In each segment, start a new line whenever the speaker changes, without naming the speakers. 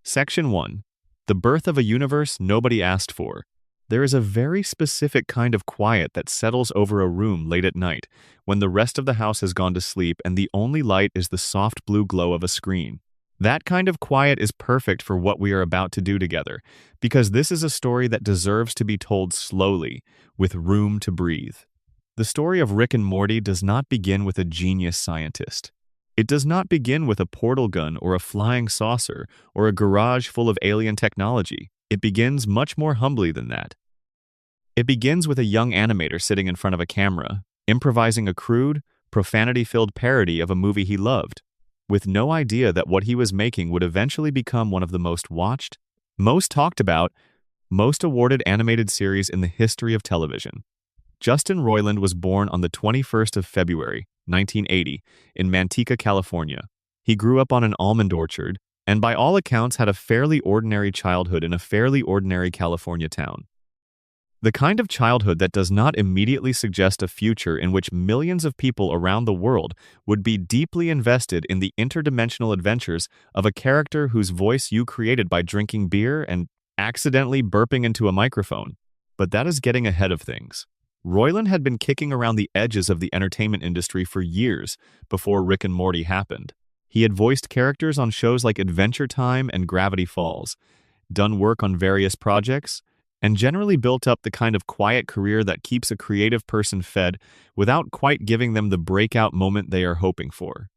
Section 1. The birth of a universe nobody asked for. There is a very specific kind of quiet that settles over a room late at night, when the rest of the house has gone to sleep and the only light is the soft blue glow of a screen. That kind of quiet is perfect for what we are about to do together, because this is a story that deserves to be told slowly, with room to breathe. The story of Rick and Morty does not begin with a genius scientist. It does not begin with a portal gun or a flying saucer or a garage full of alien technology. It begins much more humbly than that. It begins with a young animator sitting in front of a camera, improvising a crude, profanity-filled parody of a movie he loved, with no idea that what he was making would eventually become one of the most watched, most talked about, most awarded animated series in the history of television. Justin Roiland was born on the 21st of February, 1980, in Manteca, California. He grew up on an almond orchard, and by all accounts had a fairly ordinary childhood in a fairly ordinary California town. The kind of childhood that does not immediately suggest a future in which millions of people around the world would be deeply invested in the interdimensional adventures of a character whose voice you created by drinking beer and accidentally burping into a microphone. But that is getting ahead of things. Roiland had been kicking around the edges of the entertainment industry for years before Rick and Morty happened. He had voiced characters on shows like Adventure Time and Gravity Falls, done work on various projects, and generally built up the kind of quiet career that keeps a creative person fed without quite giving them the breakout moment they are hoping for.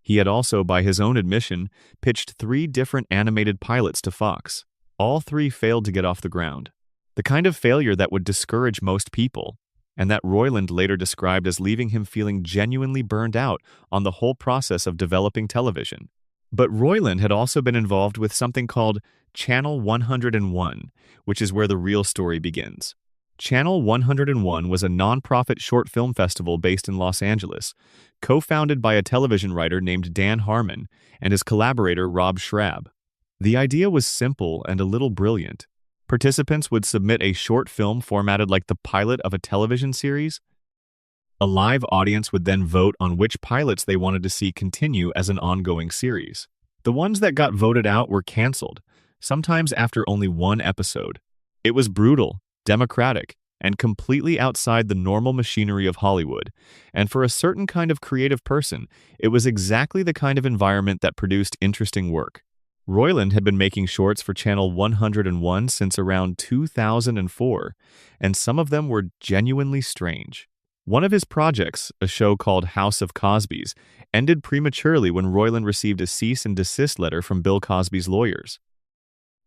He had also, by his own admission, pitched 3 different animated pilots to Fox. All 3 failed to get off the ground. The kind of failure that would discourage most people, and that Roiland later described as leaving him feeling genuinely burned out on the whole process of developing television. But Roiland had also been involved with something called Channel 101, which is where the real story begins. Channel 101 was a non-profit short film festival based in Los Angeles, co-founded by a television writer named Dan Harmon and his collaborator Rob Schrab. The idea was simple and a little brilliant. Participants would submit a short film formatted like the pilot of a television series. A live audience would then vote on which pilots they wanted to see continue as an ongoing series. The ones that got voted out were canceled, sometimes after only 1 episode. It was brutal, democratic, and completely outside the normal machinery of Hollywood, and for a certain kind of creative person, it was exactly the kind of environment that produced interesting work. Roiland had been making shorts for Channel 101 since around 2004, and some of them were genuinely strange. One of his projects, a show called House of Cosby's, ended prematurely when Roiland received a cease and desist letter from Bill Cosby's lawyers.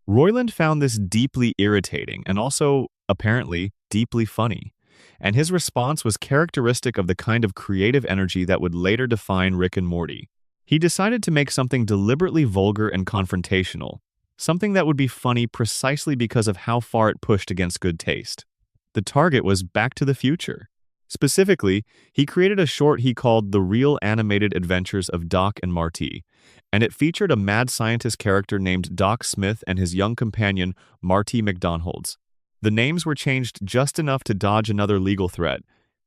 Roiland found this deeply irritating and also, apparently, deeply funny, and his response was characteristic of the kind of creative energy that would later define Rick and Morty. He decided to make something deliberately vulgar and confrontational, something that would be funny precisely because of how far it pushed against good taste. The target was Back to the Future. Specifically, he created a short he called The Real Animated Adventures of Doc and Marty, and it featured a mad scientist character named Doc Smith and his young companion, Marty McDonald's. The names were changed just enough to dodge another legal threat,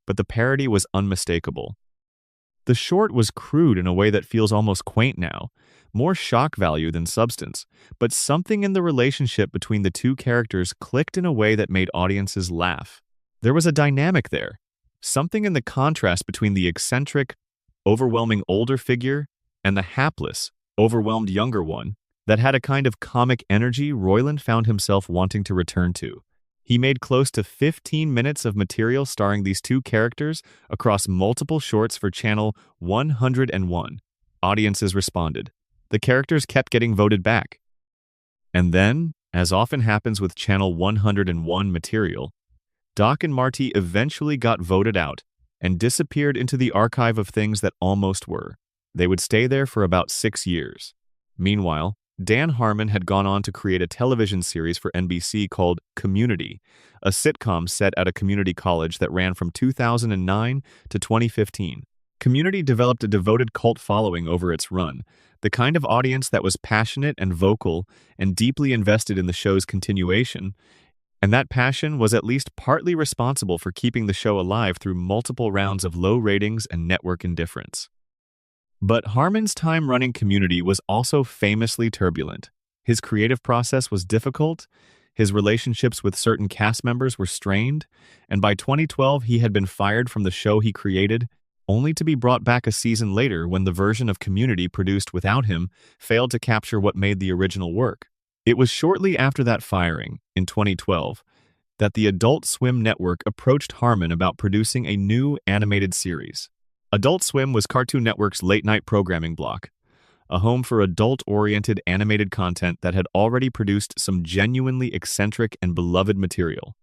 but the parody was unmistakable. The short was crude in a way that feels almost quaint now, more shock value than substance, but something in the relationship between the 2 characters clicked in a way that made audiences laugh. There was a dynamic there, something in the contrast between the eccentric, overwhelming older figure and the hapless, overwhelmed younger one that had a kind of comic energy Roiland found himself wanting to return to. He made close to 15 minutes of material starring these 2 characters across multiple shorts for Channel 101. Audiences responded. The characters kept getting voted back. And then, as often happens with Channel 101 material, Doc and Marty eventually got voted out and disappeared into the archive of things that almost were. They would stay there for about 6 years. Meanwhile, Dan Harmon had gone on to create a television series for NBC called Community, a sitcom set at a community college that ran from 2009 to 2015. Community developed a devoted cult following over its run, the kind of audience that was passionate and vocal and deeply invested in the show's continuation, and that passion was at least partly responsible for keeping the show alive through multiple rounds of low ratings and network indifference. But Harmon's time running Community was also famously turbulent. His creative process was difficult, his relationships with certain cast members were strained, and by 2012 he had been fired from the show he created, only to be brought back a season later when the version of Community produced without him failed to capture what made the original work. It was shortly after that firing, in 2012, that the Adult Swim network approached Harmon about producing a new animated series. Adult Swim was Cartoon Network's late-night programming block, a home for adult-oriented animated content that had already produced some genuinely eccentric and beloved material.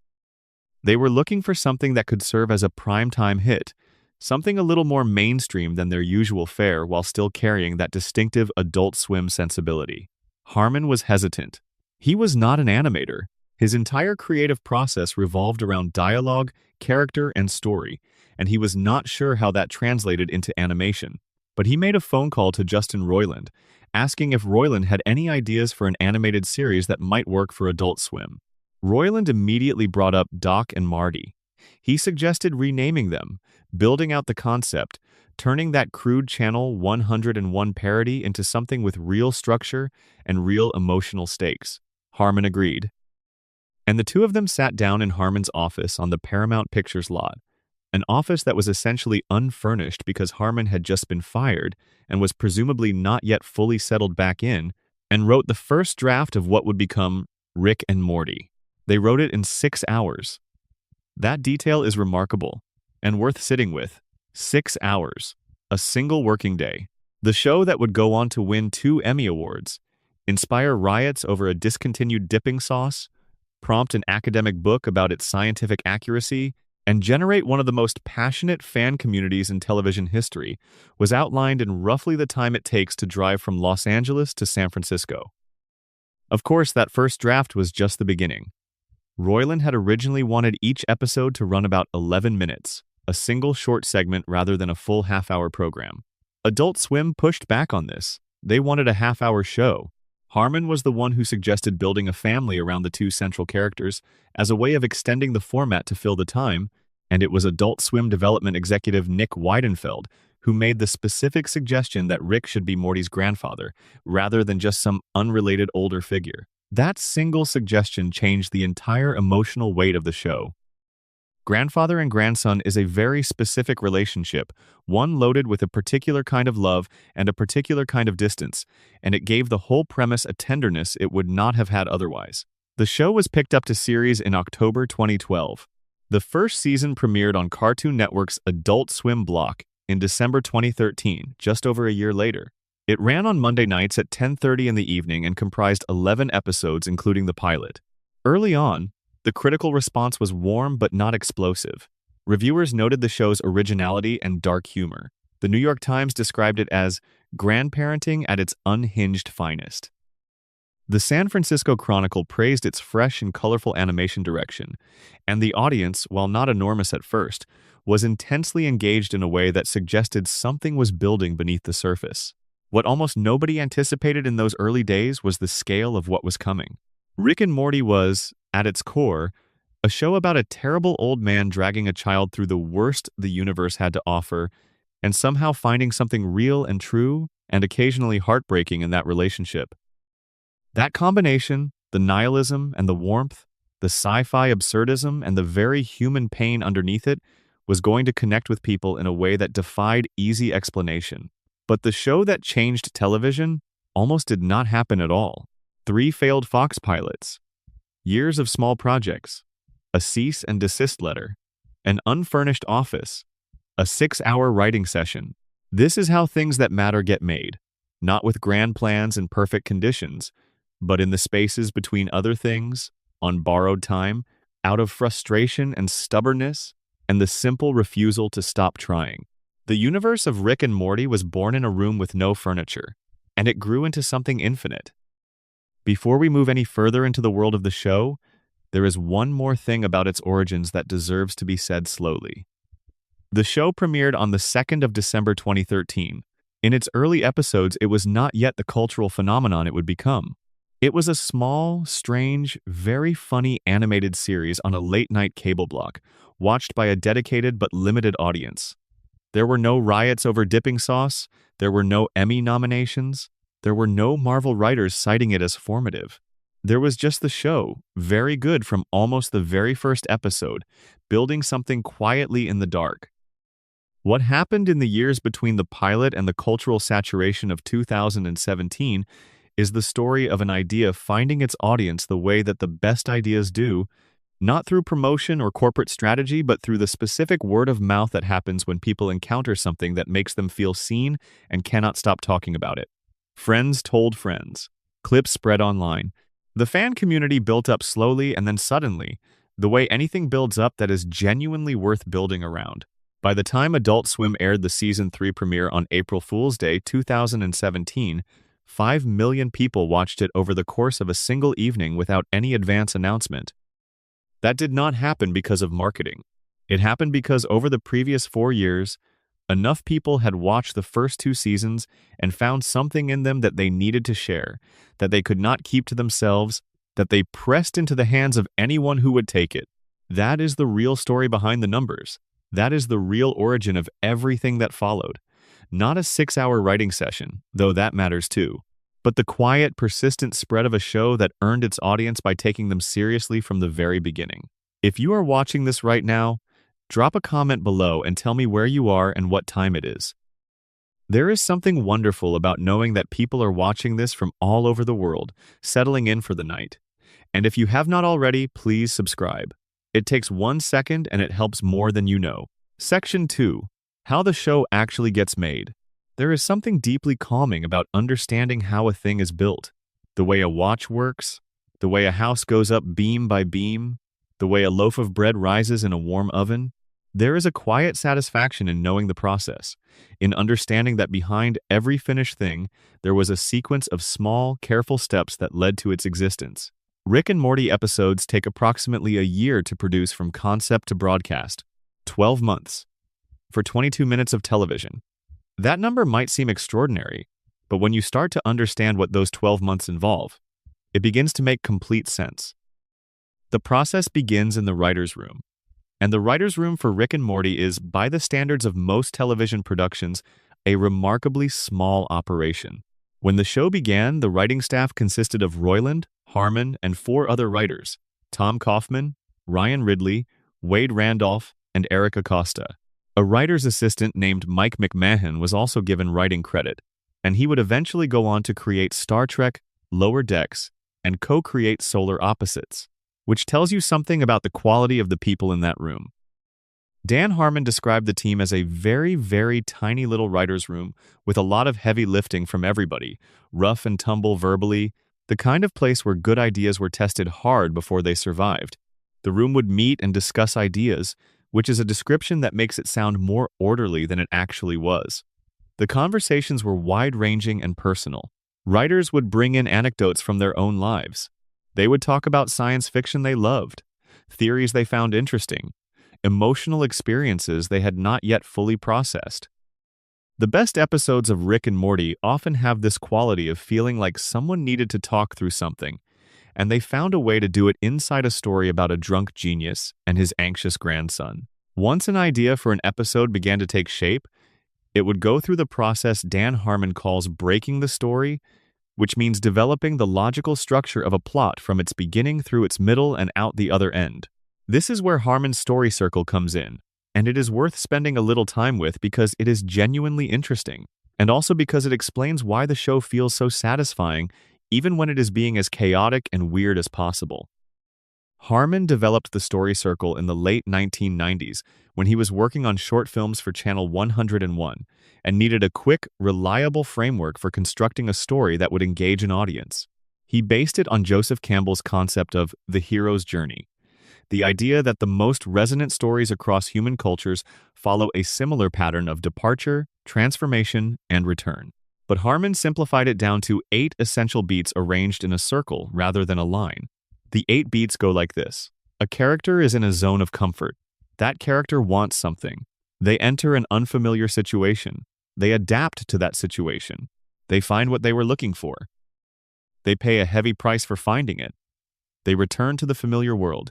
They were looking for something that could serve as a primetime hit, something a little more mainstream than their usual fare while still carrying that distinctive Adult Swim sensibility. Harmon was hesitant. He was not an animator. His entire creative process revolved around dialogue, character, and story, and he was not sure how that translated into animation. But he made a phone call to Justin Roiland, asking if Roiland had any ideas for an animated series that might work for Adult Swim. Roiland immediately brought up Doc and Marty. He suggested renaming them, building out the concept, turning that crude Channel 101 parody into something with real structure and real emotional stakes. Harmon agreed. And the two of them sat down in Harmon's office on the Paramount Pictures lot, an office that was essentially unfurnished because Harmon had just been fired and was presumably not yet fully settled back in, and wrote the first draft of what would become Rick and Morty. They wrote it in 6 hours. That detail is remarkable and worth sitting with. 6 hours. A single working day. The show that would go on to win 2 Emmy Awards, inspire riots over a discontinued dipping sauce, prompt an academic book about its scientific accuracy, and generate one of the most passionate fan communities in television history, was outlined in roughly the time it takes to drive from Los Angeles to San Francisco. Of course, that first draft was just the beginning. Roiland had originally wanted each episode to run about 11 minutes, a single short segment rather than a full half-hour program. Adult Swim pushed back on this. They wanted a half-hour show. Harmon was the one who suggested building a family around the 2 central characters as a way of extending the format to fill the time, and it was Adult Swim development executive Nick Weidenfeld who made the specific suggestion that Rick should be Morty's grandfather, rather than just some unrelated older figure. That single suggestion changed the entire emotional weight of the show. Grandfather and grandson is a very specific relationship, one loaded with a particular kind of love and a particular kind of distance, and it gave the whole premise a tenderness it would not have had otherwise. The show was picked up to series in October 2012. The first season premiered on Cartoon Network's Adult Swim block in December 2013, just over a year later. It ran on Monday nights at 10:30 in the evening and comprised 11 episodes, including the pilot. Early on, the critical response was warm but not explosive. Reviewers noted the show's originality and dark humor. The New York Times described it as grandparenting at its unhinged finest. The San Francisco Chronicle praised its fresh and colorful animation direction, and the audience, while not enormous at first, was intensely engaged in a way that suggested something was building beneath the surface. What almost nobody anticipated in those early days was the scale of what was coming. Rick and Morty was, at its core, a show about a terrible old man dragging a child through the worst the universe had to offer, and somehow finding something real and true, and occasionally heartbreaking in that relationship. That combination, the nihilism and the warmth, the sci-fi absurdism and the very human pain underneath it, was going to connect with people in a way that defied easy explanation. But the show that changed television almost did not happen at all. 3 failed Fox pilots, years of small projects, a cease and desist letter, an unfurnished office, a 6-hour writing session. This is how things that matter get made, not with grand plans and perfect conditions, but in the spaces between other things, on borrowed time, out of frustration and stubbornness, and the simple refusal to stop trying. The universe of Rick and Morty was born in a room with no furniture, and it grew into something infinite. Before we move any further into the world of the show, there is one more thing about its origins that deserves to be said slowly. The show premiered on the 2nd of December 2013. In its early episodes, it was not yet the cultural phenomenon it would become. It was a small, strange, very funny animated series on a late-night cable block, watched by a dedicated but limited audience. There were no riots over dipping sauce, there were no Emmy nominations, There were no Marvel writers citing it as formative. There was just the show, very good from almost the very first episode, building something quietly in the dark. What happened in the years between the pilot and the cultural saturation of 2017 is the story of an idea finding its audience the way that the best ideas do, not through promotion or corporate strategy, but through the specific word of mouth that happens when people encounter something that makes them feel seen and cannot stop talking about it. Friends told friends. Clips spread online. The fan community built up slowly and then suddenly, the way anything builds up that is genuinely worth building around. By the time Adult Swim aired the Season 3 premiere on April Fool's Day 2017, 5 million people watched it over the course of a single evening without any advance announcement. That did not happen because of marketing. It happened because over the previous 4 years, enough people had watched the first 2 seasons and found something in them that they needed to share, that they could not keep to themselves, that they pressed into the hands of anyone who would take it. That is the real story behind the numbers. That is the real origin of everything that followed. Not a 6-hour writing session, though that matters too, but the quiet, persistent spread of a show that earned its audience by taking them seriously from the very beginning. If you are watching this right now, drop a comment below and tell me where you are and what time it is. There is something wonderful about knowing that people are watching this from all over the world, settling in for the night. And if you have not already, please subscribe. It takes 1 second and it helps more than you know. Section 2. How the show actually gets made. There is something deeply calming about understanding how a thing is built. The way a watch works, the way a house goes up beam by beam, the way a loaf of bread rises in a warm oven. There is a quiet satisfaction in knowing the process, in understanding that behind every finished thing, there was a sequence of small, careful steps that led to its existence. Rick and Morty episodes take approximately a year to produce from concept to broadcast. 12 months. For 22 minutes of television. That number might seem extraordinary, but when you start to understand what those 12 months involve, it begins to make complete sense. The process begins in the writer's room. And the writer's room for Rick and Morty is, by the standards of most television productions, a remarkably small operation. When the show began, the writing staff consisted of Roiland, Harmon, and 4 other writers, Tom Kaufman, Ryan Ridley, Wade Randolph, and Eric Acosta. A writer's assistant named Mike McMahon was also given writing credit, and he would eventually go on to create Star Trek, Lower Decks, and co-create Solar Opposites, which tells you something about the quality of the people in that room. Dan Harmon described the team as a very, very tiny little writer's room with a lot of heavy lifting from everybody, rough and tumble verbally, the kind of place where good ideas were tested hard before they survived. The room would meet and discuss ideas, which is a description that makes it sound more orderly than it actually was. The conversations were wide-ranging and personal. Writers would bring in anecdotes from their own lives. They would talk about science fiction they loved, theories they found interesting, emotional experiences they had not yet fully processed. The best episodes of Rick and Morty often have this quality of feeling like someone needed to talk through something, and they found a way to do it inside a story about a drunk genius and his anxious grandson. Once an idea for an episode began to take shape, it would go through the process Dan Harmon calls breaking the story, which means developing the logical structure of a plot from its beginning through its middle and out the other end. This is where Harmon's story circle comes in, and it is worth spending a little time with because it is genuinely interesting, and also because it explains why the show feels so satisfying even when it is being as chaotic and weird as possible. Harmon developed the story circle in the late 1990s when he was working on short films for Channel 101 and needed a quick, reliable framework for constructing a story that would engage an audience. He based it on Joseph Campbell's concept of the hero's journey, the idea that the most resonant stories across human cultures follow a similar pattern of departure, transformation, and return. But Harmon simplified it down to 8 essential beats arranged in a circle rather than a line. The 8 beats go like this. A character is in a zone of comfort. That character wants something. They enter an unfamiliar situation. They adapt to that situation. They find what they were looking for. They pay a heavy price for finding it. They return to the familiar world.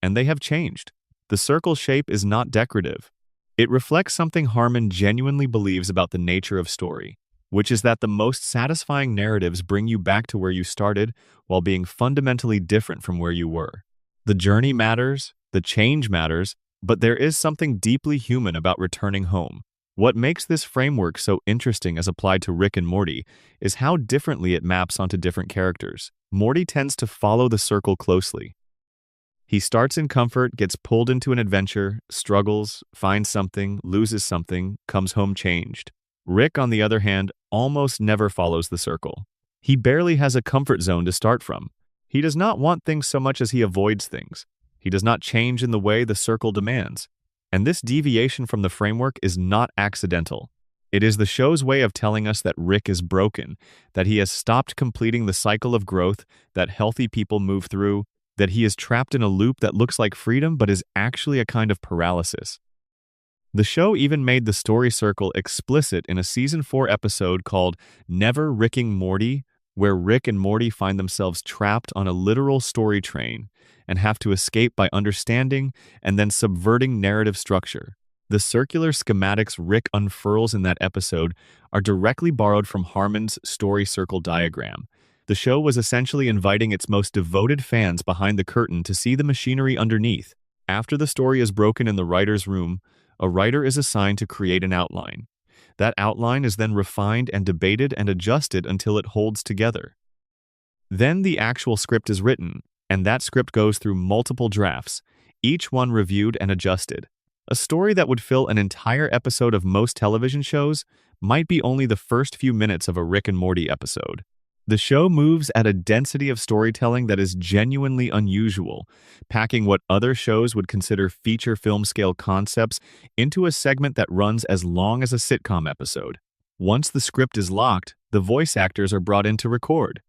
And they have changed. The circle shape is not decorative. It reflects something Harmon genuinely believes about the nature of story. which is that the most satisfying narratives bring you back to where you started while being fundamentally different from where you were. The journey matters, the change matters, but there is something deeply human about returning home. What makes this framework so interesting as applied to Rick and Morty is how differently it maps onto different characters. Morty tends to follow the circle closely. He starts in comfort, gets pulled into an adventure, struggles, finds something, loses something, comes home changed. Rick, on the other hand, almost never follows the circle. He barely has a comfort zone to start from. He does not want things so much as he avoids things. He does not change in the way the circle demands. And this deviation from the framework is not accidental. It is the show's way of telling us that Rick is broken, that he has stopped completing the cycle of growth that healthy people move through, that he is trapped in a loop that looks like freedom but is actually a kind of paralysis. The show even made the story circle explicit in a Season 4 episode called Never Ricking Morty, where Rick and Morty find themselves trapped on a literal story train and have to escape by understanding and then subverting narrative structure. The circular schematics Rick unfurls in that episode are directly borrowed from Harmon's story circle diagram. The show was essentially inviting its most devoted fans behind the curtain to see the machinery underneath. After the story is broken in the writer's room, a writer is assigned to create an outline. That outline is then refined and debated and adjusted until it holds together. Then the actual script is written, and that script goes through multiple drafts, each one reviewed and adjusted. A story that would fill an entire episode of most television shows might be only the first few minutes of a Rick and Morty episode. The show moves at a density of storytelling that is genuinely unusual, packing what other shows would consider feature film-scale concepts into a segment that runs as long as a sitcom episode. Once the script is locked, the voice actors are brought in to record.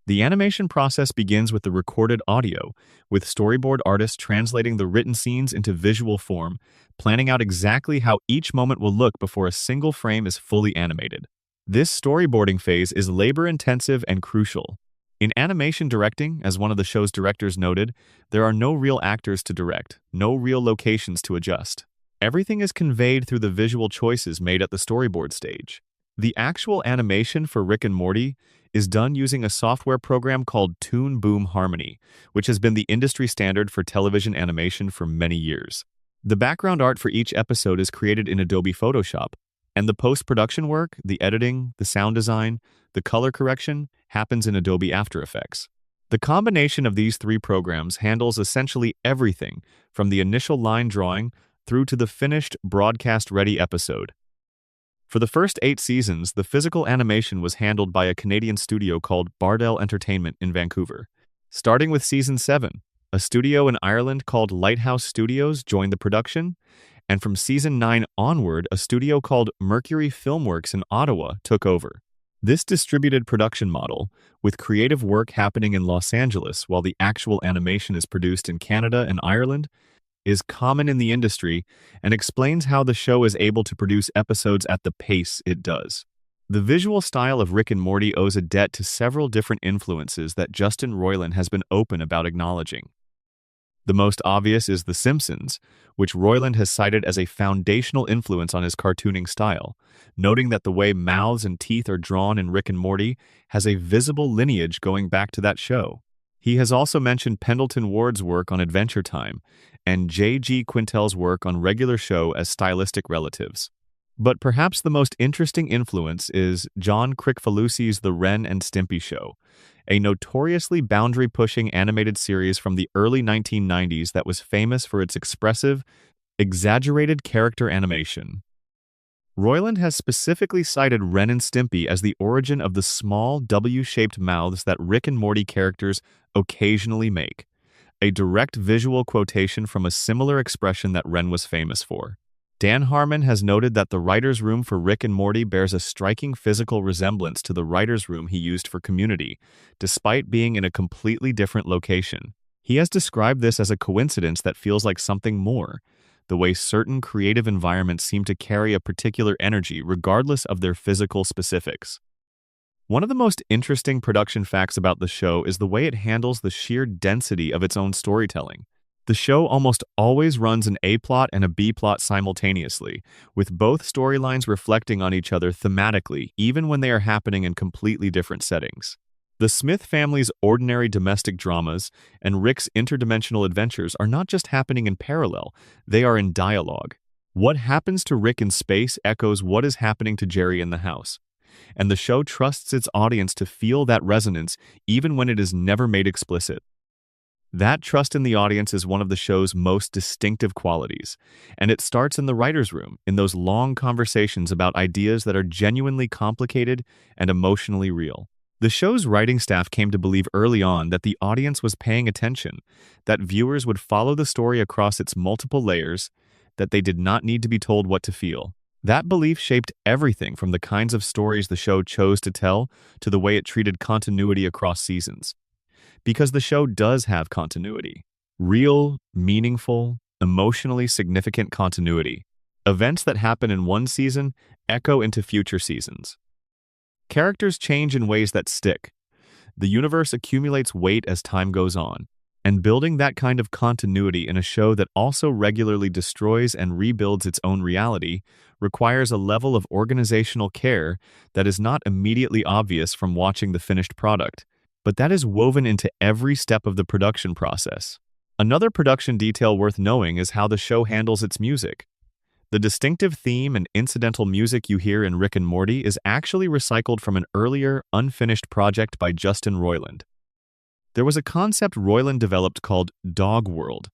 The animation process begins with the recorded audio, with storyboard artists translating the written scenes into visual form, planning out exactly how each moment will look before a single frame is fully animated. This storyboarding phase is labor-intensive and crucial. In animation directing, as one of the show's directors noted, there are no real actors to direct, no real locations to adjust. Everything is conveyed through the visual choices made at the storyboard stage. The actual animation for Rick and Morty is done using a software program called Toon Boom Harmony, which has been the industry standard for television animation for many years. The background art for each episode is created in Adobe Photoshop, and the post-production work, the editing, the sound design, the color correction, happens in Adobe After Effects. The combination of these three programs handles essentially everything from the initial line drawing through to the finished, broadcast-ready episode. For the first 8 seasons, the physical animation was handled by a Canadian studio called Bardell Entertainment in Vancouver. Starting with Season 7, a studio in Ireland called Lighthouse Studios joined the production, and from Season 9 onward, a studio called Mercury Filmworks in Ottawa took over. This distributed production model, with creative work happening in Los Angeles while the actual animation is produced in Canada and Ireland, is common in the industry and explains how the show is able to produce episodes at the pace it does. The visual style of Rick and Morty owes a debt to several different influences that Justin Roiland has been open about acknowledging. The most obvious is The Simpsons, which Roiland has cited as a foundational influence on his cartooning style, noting that the way mouths and teeth are drawn in Rick and Morty has a visible lineage going back to that show. He has also mentioned Pendleton Ward's work on Adventure Time and J.G. Quintel's work on Regular Show as stylistic relatives. But perhaps the most interesting influence is John Kricfalusi's The Ren and Stimpy Show, a notoriously boundary-pushing animated series from the early 1990s that was famous for its expressive, exaggerated character animation. Roiland has specifically cited Ren and Stimpy as the origin of the small W-shaped mouths that Rick and Morty characters occasionally make, a direct visual quotation from a similar expression that Ren was famous for. Dan Harmon has noted that the writer's room for Rick and Morty bears a striking physical resemblance to the writer's room he used for Community, despite being in a completely different location. He has described this as a coincidence that feels like something more, the way certain creative environments seem to carry a particular energy regardless of their physical specifics. One of the most interesting production facts about the show is the way it handles the sheer density of its own storytelling. The show almost always runs an A plot and a B plot simultaneously, with both storylines reflecting on each other thematically, even when they are happening in completely different settings. The Smith family's ordinary domestic dramas and Rick's interdimensional adventures are not just happening in parallel, they are in dialogue. What happens to Rick in space echoes what is happening to Jerry in the house, and the show trusts its audience to feel that resonance even when it is never made explicit. That trust in the audience is one of the show's most distinctive qualities, and it starts in the writer's room, in those long conversations about ideas that are genuinely complicated and emotionally real. The show's writing staff came to believe early on that the audience was paying attention, that viewers would follow the story across its multiple layers, that they did not need to be told what to feel. That belief shaped everything from the kinds of stories the show chose to tell to the way it treated continuity across seasons. Because the show does have continuity. Real, meaningful, emotionally significant continuity. Events that happen in one season echo into future seasons. Characters change in ways that stick. The universe accumulates weight as time goes on, and building that kind of continuity in a show that also regularly destroys and rebuilds its own reality requires a level of organizational care that is not immediately obvious from watching the finished product, but that is woven into every step of the production process. Another production detail worth knowing is how the show handles its music. The distinctive theme and incidental music you hear in Rick and Morty is actually recycled from an earlier, unfinished project by Justin Roiland. There was a concept Roiland developed called Dog World,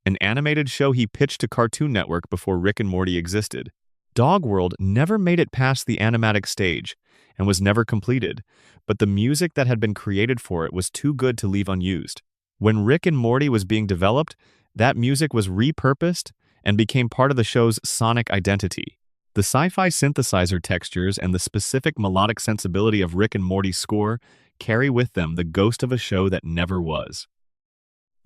an animated show he pitched to Cartoon Network before Rick and Morty existed. Dog World never made it past the animatic stage and was never completed, but the music that had been created for it was too good to leave unused. When Rick and Morty was being developed, that music was repurposed and became part of the show's sonic identity. The sci-fi synthesizer textures and the specific melodic sensibility of Rick and Morty's score carry with them the ghost of a show that never was.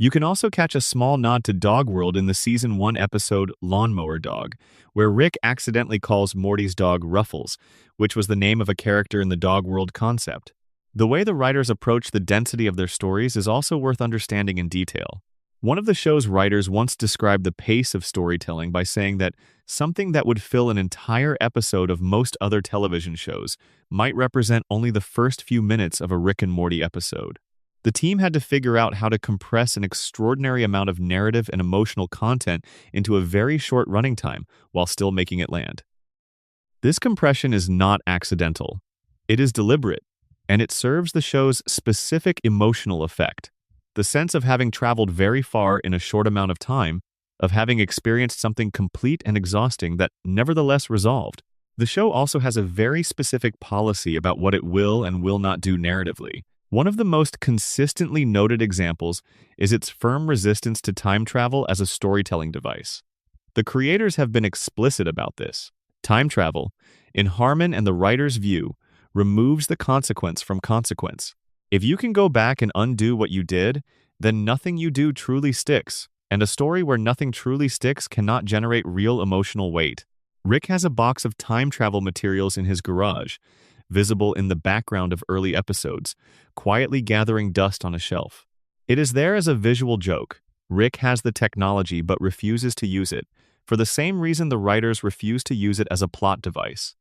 You can also catch a small nod to Dog World in the Season 1 episode Lawnmower Dog, where Rick accidentally calls Morty's dog Ruffles, which was the name of a character in the Dog World concept. The way the writers approach the density of their stories is also worth understanding in detail. One of the show's writers once described the pace of storytelling by saying that something that would fill an entire episode of most other television shows might represent only the first few minutes of a Rick and Morty episode. The team had to figure out how to compress an extraordinary amount of narrative and emotional content into a very short running time while still making it land. This compression is not accidental. It is deliberate, and it serves the show's specific emotional effect. The sense of having traveled very far in a short amount of time, of having experienced something complete and exhausting that nevertheless resolved. The show also has a very specific policy about what it will and will not do narratively. One of the most consistently noted examples is its firm resistance to time travel as a storytelling device. The creators have been explicit about this. Time travel, in Harmon and the writer's view, removes the consequence from consequence. If you can go back and undo what you did, then nothing you do truly sticks, and a story where nothing truly sticks cannot generate real emotional weight. Rick has a box of time travel materials in his garage, visible in the background of early episodes, quietly gathering dust on a shelf. It is there as a visual joke. Rick has the technology but refuses to use it, for the same reason the writers refuse to use it as a plot device.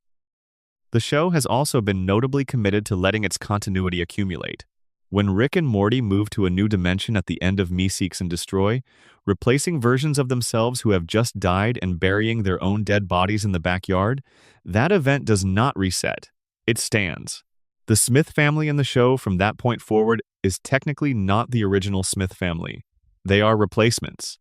The show has also been notably committed to letting its continuity accumulate. When Rick and Morty move to a new dimension at the end of Me Seeks and Destroy, replacing versions of themselves who have just died and burying their own dead bodies in the backyard, that event does not reset. It stands. The Smith family in the show from that point forward is technically not the original Smith family. They are replacements,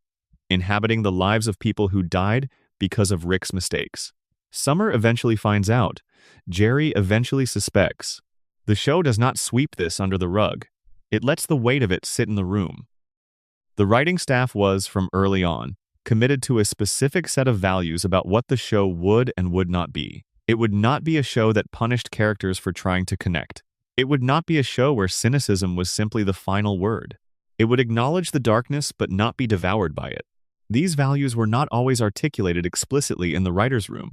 inhabiting the lives of people who died because of Rick's mistakes. Summer eventually finds out. Jerry eventually suspects. The show does not sweep this under the rug. It lets the weight of it sit in the room. The writing staff was, from early on, committed to a specific set of values about what the show would and would not be. It would not be a show that punished characters for trying to connect. It would not be a show where cynicism was simply the final word. It would acknowledge the darkness but not be devoured by it. These values were not always articulated explicitly in the writer's room,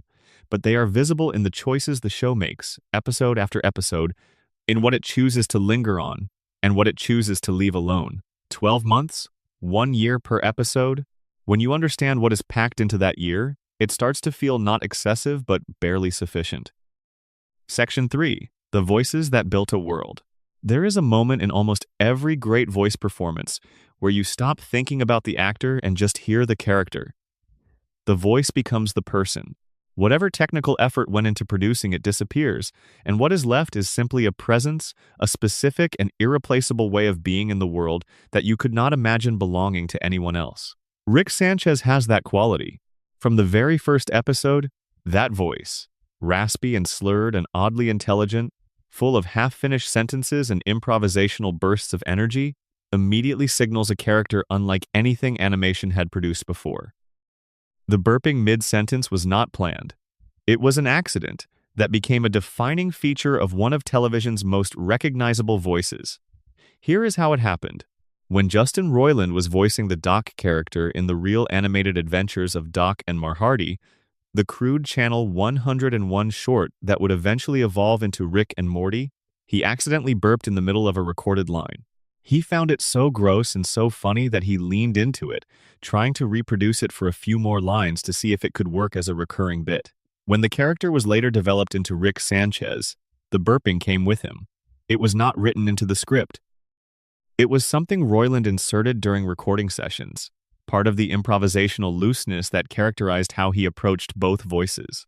but they are visible in the choices the show makes, episode after episode, in what it chooses to linger on and what it chooses to leave alone. 12 months? 1 year per episode? When you understand what is packed into that year, it starts to feel not excessive but barely sufficient. Section 3. The Voices That Built a World. There is a moment in almost every great voice performance where you stop thinking about the actor and just hear the character. The voice becomes the person. Whatever technical effort went into producing it disappears, and what is left is simply a presence, a specific and irreplaceable way of being in the world that you could not imagine belonging to anyone else. Rick Sanchez has that quality. From the very first episode, that voice, raspy and slurred and oddly intelligent, full of half-finished sentences and improvisational bursts of energy, immediately signals a character unlike anything animation had produced before. The burping mid-sentence was not planned. It was an accident that became a defining feature of one of television's most recognizable voices. Here is how it happened. When Justin Roiland was voicing the Doc character in the real animated adventures of Doc and Marhardy, the crude Channel 101 short that would eventually evolve into Rick and Morty, he accidentally burped in the middle of a recorded line. He found it so gross and so funny that he leaned into it, trying to reproduce it for a few more lines to see if it could work as a recurring bit. When the character was later developed into Rick Sanchez, the burping came with him. It was not written into the script. It was something Roiland inserted during recording sessions, part of the improvisational looseness that characterized how he approached both voices.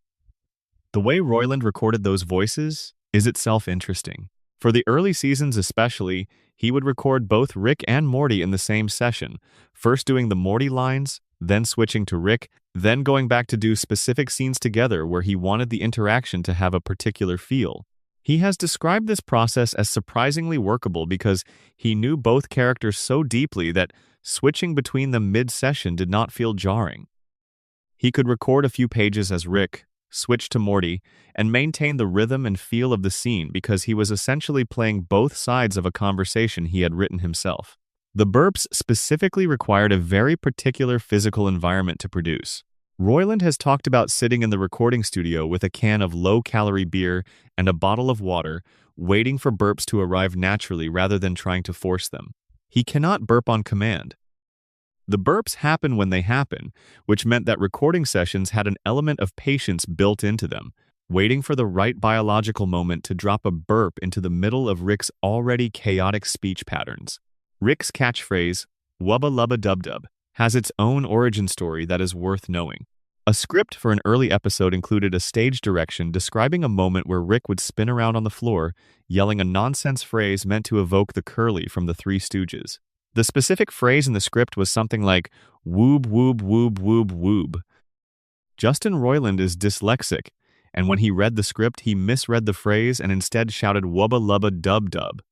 The way Roiland recorded those voices is itself interesting. For the early seasons especially, he would record both Rick and Morty in the same session, first doing the Morty lines, then switching to Rick, then going back to do specific scenes together where he wanted the interaction to have a particular feel. He has described this process as surprisingly workable because he knew both characters so deeply that switching between them mid-session did not feel jarring. He could record a few pages as Rick, switch to Morty, and maintain the rhythm and feel of the scene because he was essentially playing both sides of a conversation he had written himself. The burps specifically required a very particular physical environment to produce. Roiland has talked about sitting in the recording studio with a can of low-calorie beer and a bottle of water, waiting for burps to arrive naturally rather than trying to force them. He cannot burp on command. The burps happen when they happen, which meant that recording sessions had an element of patience built into them, waiting for the right biological moment to drop a burp into the middle of Rick's already chaotic speech patterns. Rick's catchphrase, "Wubba lubba dub dub," has its own origin story that is worth knowing. A script for an early episode included a stage direction describing a moment where Rick would spin around on the floor, yelling a nonsense phrase meant to evoke the Curly from the Three Stooges. The specific phrase in the script was something like, "Woob woob woob woob woob." Justin Roiland is dyslexic, and when he read the script, he misread the phrase and instead shouted "Wubba lubba dub dub."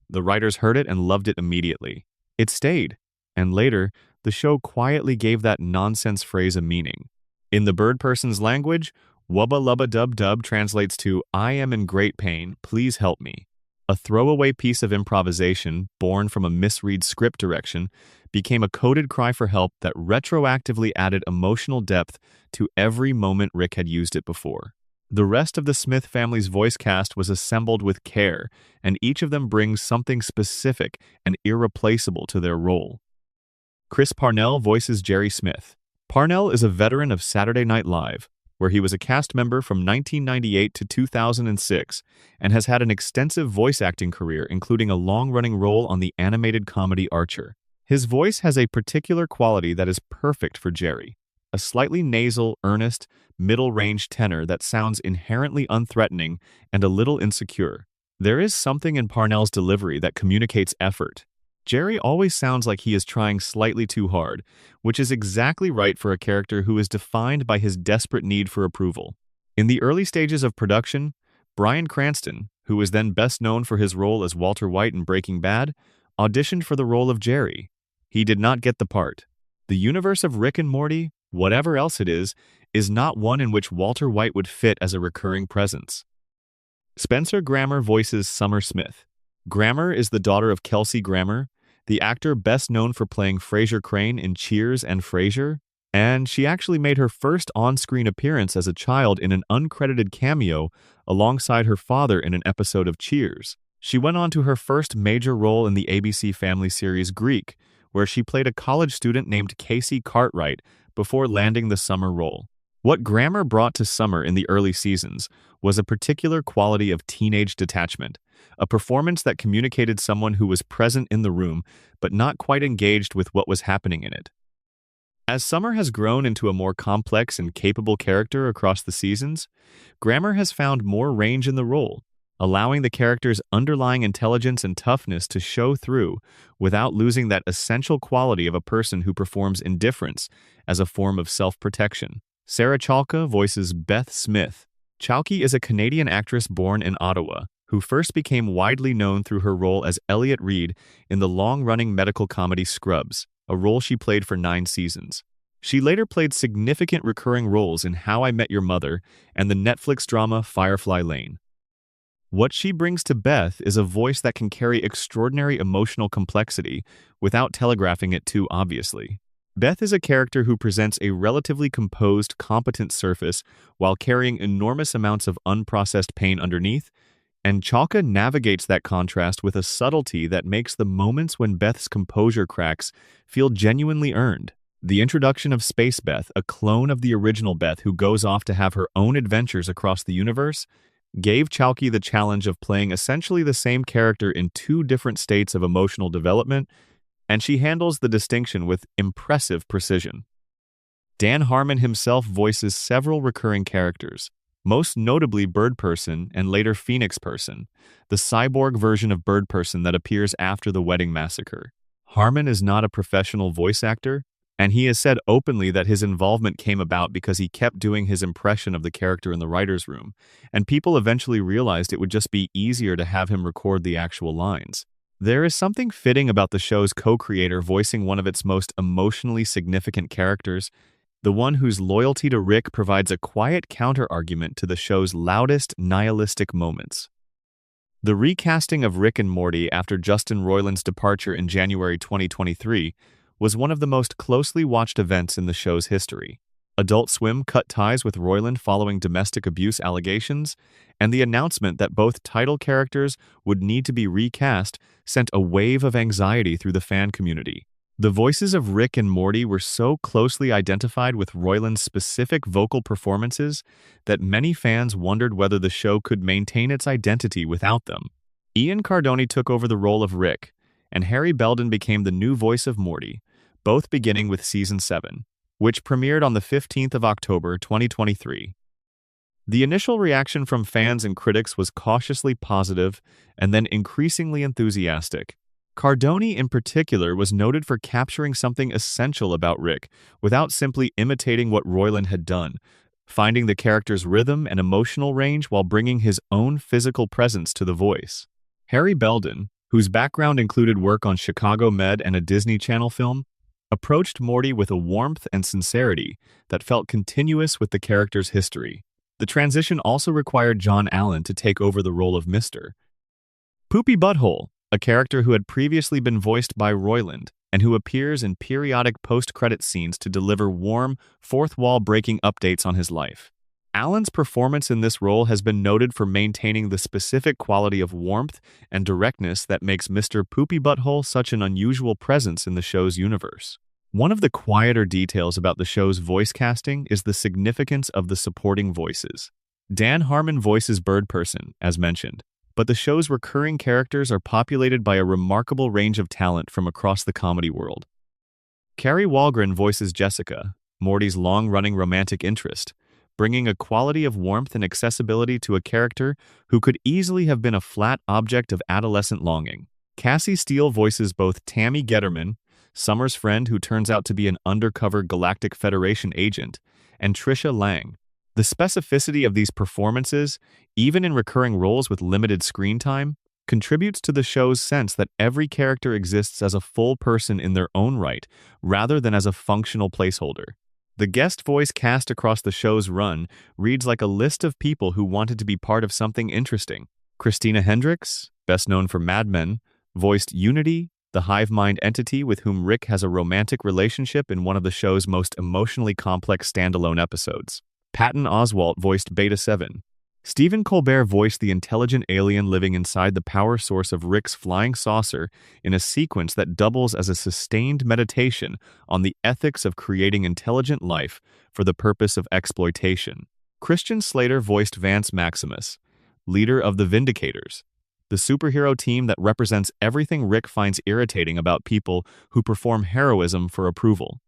The writers heard it and loved it immediately. It stayed, and later, the show quietly gave that nonsense phrase a meaning. In the bird person's language, "Wubba lubba dub dub" translates to "I am in great pain, please help me." A throwaway piece of improvisation, born from a misread script direction, became a coded cry for help that retroactively added emotional depth to every moment Rick had used it before. The rest of the Smith family's voice cast was assembled with care, and each of them brings something specific and irreplaceable to their role. Chris Parnell voices Jerry Smith. Parnell is a veteran of Saturday Night Live, where he was a cast member from 1998 to 2006 and has had an extensive voice acting career, including a long-running role on the animated comedy Archer. His voice has a particular quality that is perfect for Jerry, a slightly nasal, earnest, middle-range tenor that sounds inherently unthreatening and a little insecure. There is something in Parnell's delivery that communicates effort. Jerry always sounds like he is trying slightly too hard, which is exactly right for a character who is defined by his desperate need for approval. In the early stages of production, Bryan Cranston, who was then best known for his role as Walter White in Breaking Bad, auditioned for the role of Jerry. He did not get the part. The universe of Rick and Morty, whatever else it is not one in which Walter White would fit as a recurring presence. Spencer Grammer voices Summer Smith. Grammer is the daughter of Kelsey Grammer, the actor best known for playing Frasier Crane in Cheers and Frasier, and she actually made her first on-screen appearance as a child in an uncredited cameo alongside her father in an episode of Cheers. She went on to her first major role in the ABC Family series Greek, where she played a college student named Casey Cartwright before landing the Summer role. What Grammer brought to Summer in the early seasons was a particular quality of teenage detachment, a performance that communicated someone who was present in the room but not quite engaged with what was happening in it. As Summer has grown into a more complex and capable character across the seasons, Grammer has found more range in the role, allowing the character's underlying intelligence and toughness to show through without losing that essential quality of a person who performs indifference as a form of self-protection. Sarah Chalke voices Beth Smith. Chalke is a Canadian actress born in Ottawa, who first became widely known through her role as Elliot Reed in the long-running medical comedy Scrubs, a role she played for 9 seasons. She later played significant recurring roles in How I Met Your Mother and the Netflix drama Firefly Lane. What she brings to Beth is a voice that can carry extraordinary emotional complexity without telegraphing it too obviously. Beth is a character who presents a relatively composed, competent surface while carrying enormous amounts of unprocessed pain underneath, and Chalke navigates that contrast with a subtlety that makes the moments when Beth's composure cracks feel genuinely earned. The introduction of Space Beth, a clone of the original Beth who goes off to have her own adventures across the universe, gave Chalke the challenge of playing essentially the same character in 2 different states of emotional development, and she handles the distinction with impressive precision. Dan Harmon himself voices several recurring characters, most notably Bird Person and later Phoenix Person, the cyborg version of Bird Person that appears after the wedding massacre. Harmon is not a professional voice actor, and he has said openly that his involvement came about because he kept doing his impression of the character in the writer's room, and people eventually realized it would just be easier to have him record the actual lines. There is something fitting about the show's co-creator voicing one of its most emotionally significant characters, the one whose loyalty to Rick provides a quiet counter-argument to the show's loudest, nihilistic moments. The recasting of Rick and Morty after Justin Roiland's departure in January 2023 was one of the most closely watched events in the show's history. Adult Swim cut ties with Roiland following domestic abuse allegations, and the announcement that both title characters would need to be recast sent a wave of anxiety through the fan community. The voices of Rick and Morty were so closely identified with Roiland's specific vocal performances that many fans wondered whether the show could maintain its identity without them. Ian Cardone took over the role of Rick, and Harry Belden became the new voice of Morty, both beginning with Season 7, which premiered on the 15th of October 2023. The initial reaction from fans and critics was cautiously positive and then increasingly enthusiastic. Cardone in particular was noted for capturing something essential about Rick without simply imitating what Roiland had done, finding the character's rhythm and emotional range while bringing his own physical presence to the voice. Harry Belden, whose background included work on Chicago Med and a Disney Channel film, approached Morty with a warmth and sincerity that felt continuous with the character's history. The transition also required John Allen to take over the role of Mr. Poopy Butthole, a character who had previously been voiced by Roiland and who appears in periodic post-credit scenes to deliver warm, fourth-wall-breaking updates on his life. Allen's performance in this role has been noted for maintaining the specific quality of warmth and directness that makes Mr. Poopy Butthole such an unusual presence in the show's universe. One of the quieter details about the show's voice casting is the significance of the supporting voices. Dan Harmon voices Bird Person, as mentioned, but the show's recurring characters are populated by a remarkable range of talent from across the comedy world. Carrie Walgren voices Jessica, Morty's long-running romantic interest, bringing a quality of warmth and accessibility to a character who could easily have been a flat object of adolescent longing. Cassie Steele voices both Tammy Getterman, Summer's friend who turns out to be an undercover Galactic Federation agent, and Trisha Lang. The specificity of these performances, even in recurring roles with limited screen time, contributes to the show's sense that every character exists as a full person in their own right, rather than as a functional placeholder. The guest voice cast across the show's run reads like a list of people who wanted to be part of something interesting. Christina Hendricks, best known for Mad Men, voiced Unity, the hive mind entity with whom Rick has a romantic relationship in one of the show's most emotionally complex standalone episodes. Patton Oswalt voiced Beta 7, Stephen Colbert voiced the intelligent alien living inside the power source of Rick's flying saucer in a sequence that doubles as a sustained meditation on the ethics of creating intelligent life for the purpose of exploitation. Christian Slater voiced Vance Maximus, leader of the Vindicators, the superhero team that represents everything Rick finds irritating about people who perform heroism for approval.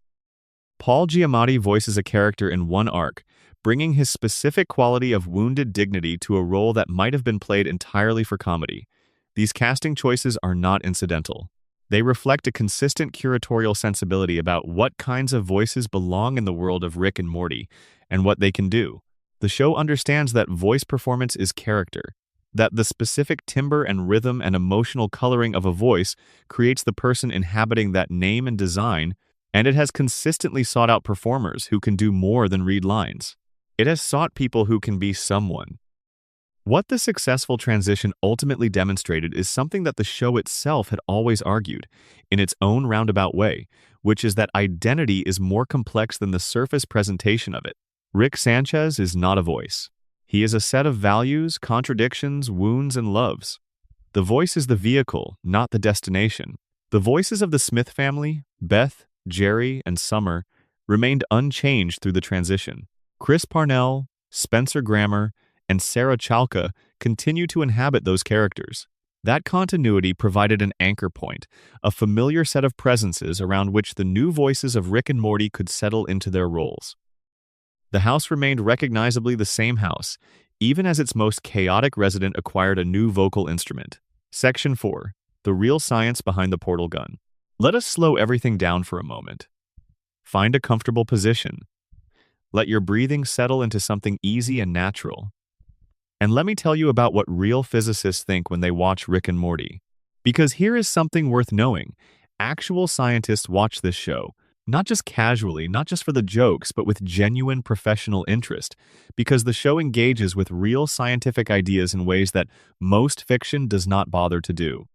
Paul Giamatti voices a character in one arc, bringing his specific quality of wounded dignity to a role that might have been played entirely for comedy. These casting choices are not incidental. They reflect a consistent curatorial sensibility about what kinds of voices belong in the world of Rick and Morty and what they can do. The show understands that voice performance is character, that the specific timbre and rhythm and emotional coloring of a voice creates the person inhabiting that name and design, and it has consistently sought out performers who can do more than read lines. It has sought people who can be someone. What the successful transition ultimately demonstrated is something that the show itself had always argued, in its own roundabout way, which is that identity is more complex than the surface presentation of it. Rick Sanchez is not a voice. He is a set of values, contradictions, wounds, and loves. The voice is the vehicle, not the destination. The voices of the Smith family, Beth, Jerry, and Summer, remained unchanged through the transition. Chris Parnell, Spencer Grammer, and Sarah Chalka continue to inhabit those characters. That continuity provided an anchor point, a familiar set of presences around which the new voices of Rick and Morty could settle into their roles. The house remained recognizably the same house, even as its most chaotic resident acquired a new vocal instrument. Section 4. The real science behind the portal gun. Let us slow everything down for a moment. Find a comfortable position. Let your breathing settle into something easy and natural. And let me tell you about what real physicists think when they watch Rick and Morty. Because here is something worth knowing. Actual scientists watch this show, not just casually, not just for the jokes, but with genuine professional interest, because the show engages with real scientific ideas in ways that most fiction does not bother to do.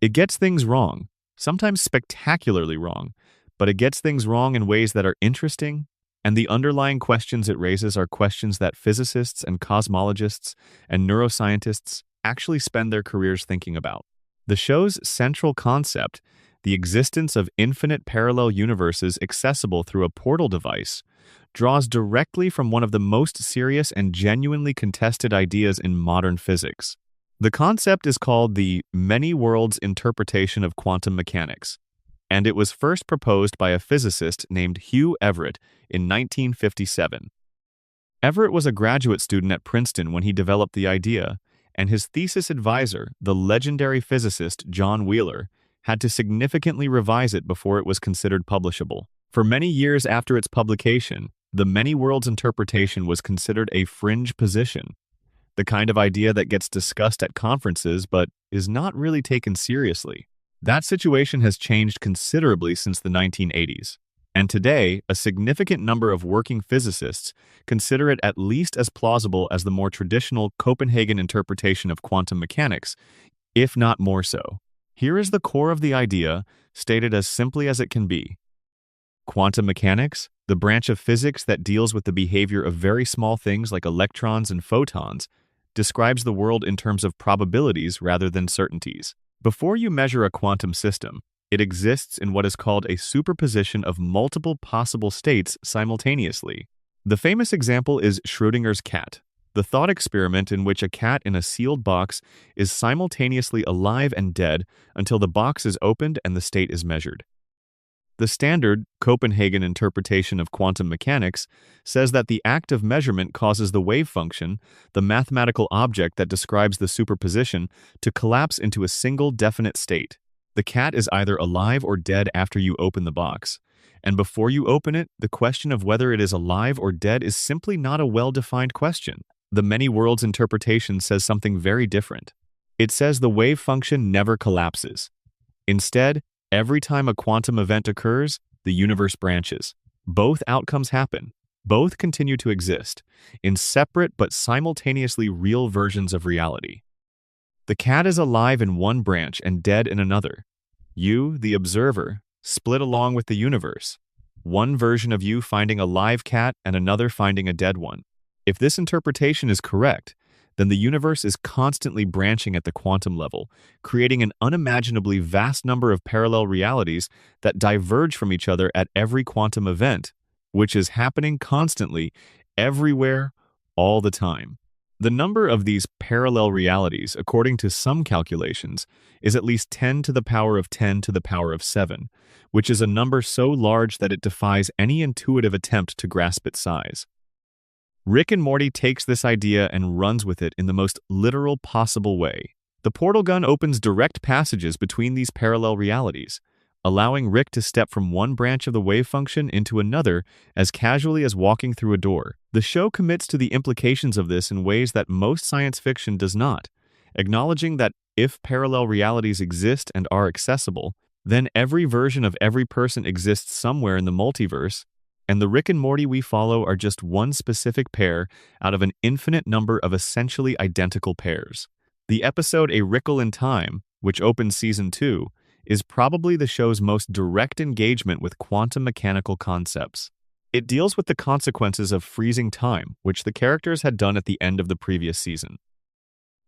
It gets things wrong, sometimes spectacularly wrong, but it gets things wrong in ways that are interesting, and the underlying questions it raises are questions that physicists and cosmologists and neuroscientists actually spend their careers thinking about. The show's central concept, the existence of infinite parallel universes accessible through a portal device, draws directly from one of the most serious and genuinely contested ideas in modern physics. The concept is called the many worlds interpretation of quantum mechanics, and it was first proposed by a physicist named Hugh Everett in 1957. Everett was a graduate student at Princeton when he developed the idea, and his thesis advisor, the legendary physicist John Wheeler, had to significantly revise it before it was considered publishable. For many years after its publication, the many worlds interpretation was considered a fringe position, the kind of idea that gets discussed at conferences but is not really taken seriously. That situation has changed considerably since the 1980s, and today, a significant number of working physicists consider it at least as plausible as the more traditional Copenhagen interpretation of quantum mechanics, if not more so. Here is the core of the idea, stated as simply as it can be. Quantum mechanics, the branch of physics that deals with the behavior of very small things like electrons and photons, describes the world in terms of probabilities rather than certainties. Before you measure a quantum system, it exists in what is called a superposition of multiple possible states simultaneously. The famous example is Schrödinger's cat, the thought experiment in which a cat in a sealed box is simultaneously alive and dead until the box is opened and the state is measured. The standard Copenhagen interpretation of quantum mechanics says that the act of measurement causes the wave function, the mathematical object that describes the superposition, to collapse into a single definite state. The cat is either alive or dead after you open the box, and before you open it, the question of whether it is alive or dead is simply not a well-defined question. The many worlds interpretation says something very different. It says the wave function never collapses. Instead, every time a quantum event occurs, the universe branches. Both outcomes happen. Both continue to exist, in separate but simultaneously real versions of reality. The cat is alive in one branch and dead in another. You, the observer, split along with the universe. One version of you finding a live cat and another finding a dead one. If this interpretation is correct, then the universe is constantly branching at the quantum level, creating an unimaginably vast number of parallel realities that diverge from each other at every quantum event, which is happening constantly, everywhere, all the time. The number of these parallel realities, according to some calculations, is at least 10 to the power of 10 to the power of 7, which is a number so large that it defies any intuitive attempt to grasp its size. Rick and Morty takes this idea and runs with it in the most literal possible way. The portal gun opens direct passages between these parallel realities, allowing Rick to step from one branch of the wave function into another as casually as walking through a door. The show commits to the implications of this in ways that most science fiction does not, acknowledging that if parallel realities exist and are accessible, then every version of every person exists somewhere in the multiverse, and the Rick and Morty we follow are just one specific pair out of an infinite number of essentially identical pairs. The episode A Rickle in Time, which opens Season 2, is probably the show's most direct engagement with quantum mechanical concepts. It deals with the consequences of freezing time, which the characters had done at the end of the previous season.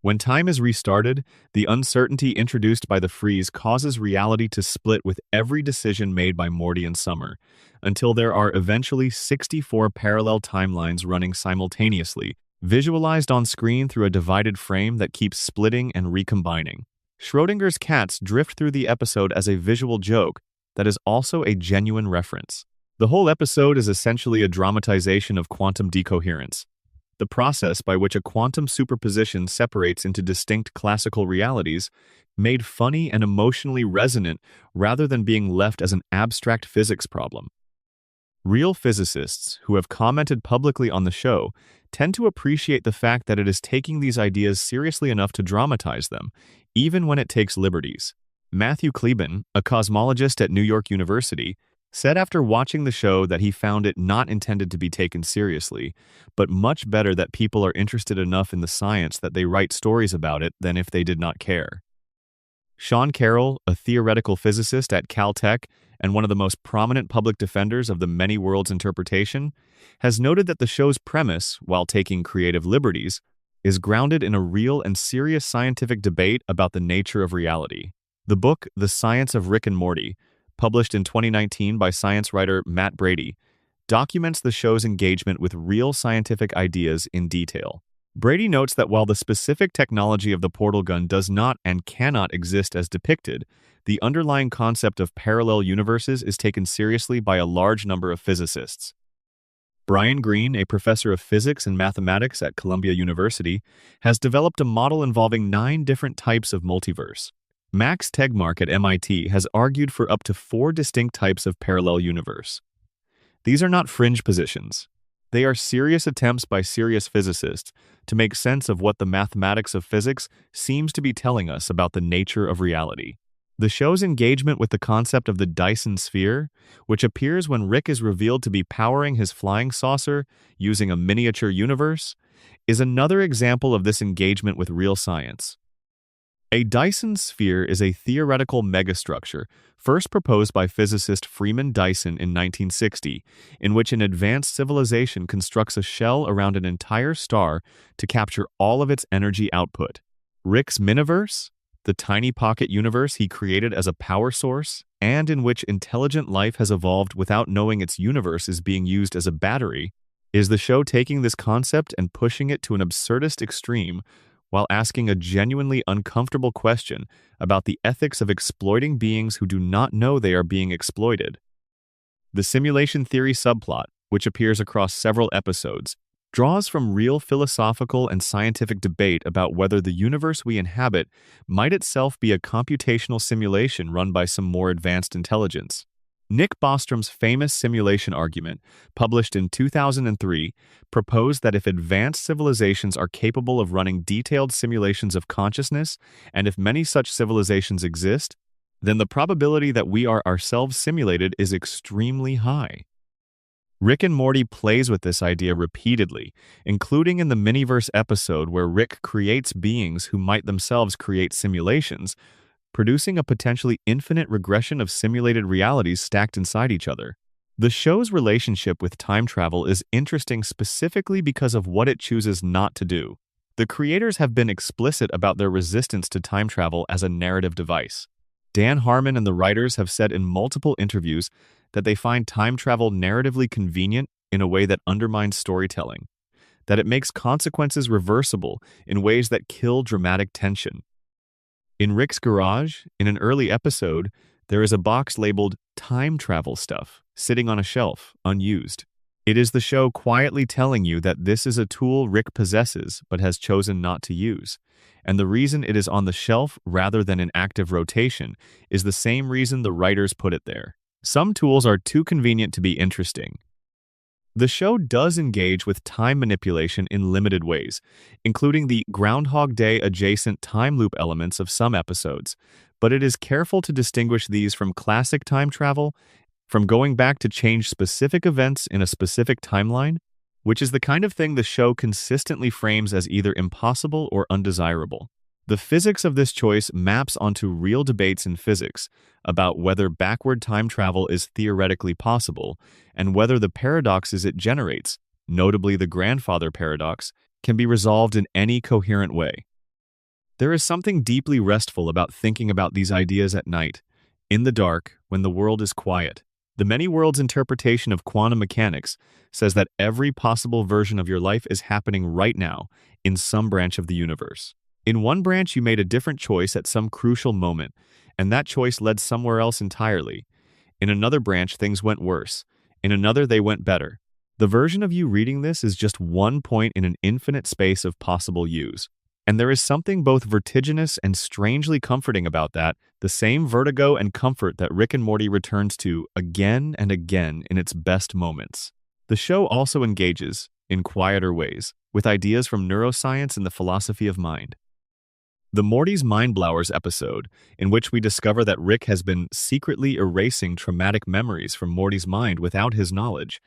When time is restarted, the uncertainty introduced by the freeze causes reality to split with every decision made by Morty and Summer, until there are eventually 64 parallel timelines running simultaneously, visualized on screen through a divided frame that keeps splitting and recombining. Schrodinger's cats drift through the episode as a visual joke that is also a genuine reference. The whole episode is essentially a dramatization of quantum decoherence, the process by which a quantum superposition separates into distinct classical realities, made funny and emotionally resonant rather than being left as an abstract physics problem. Real physicists who have commented publicly on the show tend to appreciate the fact that it is taking these ideas seriously enough to dramatize them, even when it takes liberties. Matthew Kleben, a cosmologist at New York University, said after watching the show that he found it not intended to be taken seriously, but much better that people are interested enough in the science that they write stories about it than if they did not care. Sean Carroll, a theoretical physicist at Caltech and one of the most prominent public defenders of the many worlds interpretation, has noted that the show's premise, while taking creative liberties, is grounded in a real and serious scientific debate about the nature of reality. The book, The Science of Rick and Morty, published in 2019 by science writer Matt Brady, documents the show's engagement with real scientific ideas in detail. Brady notes that while the specific technology of the portal gun does not and cannot exist as depicted, the underlying concept of parallel universes is taken seriously by a large number of physicists. Brian Greene, a professor of physics and mathematics at Columbia University, has developed a model involving 9 different types of multiverse. Max Tegmark at MIT has argued for up to 4 distinct types of parallel universe. These are not fringe positions. They are serious attempts by serious physicists to make sense of what the mathematics of physics seems to be telling us about the nature of reality. The show's engagement with the concept of the Dyson sphere, which appears when Rick is revealed to be powering his flying saucer using a miniature universe, is another example of this engagement with real science. A Dyson sphere is a theoretical megastructure first proposed by physicist Freeman Dyson in 1960, in which an advanced civilization constructs a shell around an entire star to capture all of its energy output. Rick's miniverse, the tiny pocket universe he created as a power source, and in which intelligent life has evolved without knowing its universe is being used as a battery, is the show taking this concept and pushing it to an absurdist extreme while asking a genuinely uncomfortable question about the ethics of exploiting beings who do not know they are being exploited. The simulation theory subplot, which appears across several episodes, draws from real philosophical and scientific debate about whether the universe we inhabit might itself be a computational simulation run by some more advanced intelligence. Nick Bostrom's famous simulation argument, published in 2003, proposed that if advanced civilizations are capable of running detailed simulations of consciousness, and if many such civilizations exist, then the probability that we are ourselves simulated is extremely high. Rick and Morty plays with this idea repeatedly, including in the Miniverse episode where Rick creates beings who might themselves create simulations, producing a potentially infinite regression of simulated realities stacked inside each other. The show's relationship with time travel is interesting specifically because of what it chooses not to do. The creators have been explicit about their resistance to time travel as a narrative device. Dan Harmon and the writers have said in multiple interviews that they find time travel narratively convenient in a way that undermines storytelling, that it makes consequences reversible in ways that kill dramatic tension. In Rick's garage, in an early episode, there is a box labeled "Time Travel Stuff" sitting on a shelf, unused. It is the show quietly telling you that this is a tool Rick possesses but has chosen not to use. And the reason it is on the shelf rather than in active rotation is the same reason the writers put it there. Some tools are too convenient to be interesting. The show does engage with time manipulation in limited ways, including the Groundhog Day adjacent time loop elements of some episodes, but it is careful to distinguish these from classic time travel, from going back to change specific events in a specific timeline, which is the kind of thing the show consistently frames as either impossible or undesirable. The physics of this choice maps onto real debates in physics about whether backward time travel is theoretically possible and whether the paradoxes it generates, notably the grandfather paradox, can be resolved in any coherent way. There is something deeply restful about thinking about these ideas at night, in the dark, when the world is quiet. The many worlds interpretation of quantum mechanics says that every possible version of your life is happening right now in some branch of the universe. In one branch, you made a different choice at some crucial moment, and that choice led somewhere else entirely. In another branch, things went worse. In another, they went better. The version of you reading this is just one point in an infinite space of possible yous. And there is something both vertiginous and strangely comforting about that, the same vertigo and comfort that Rick and Morty returns to again and again in its best moments. The show also engages, in quieter ways, with ideas from neuroscience and the philosophy of mind. The Morty's Mindblowers episode, in which we discover that Rick has been secretly erasing traumatic memories from Morty's mind without his knowledge,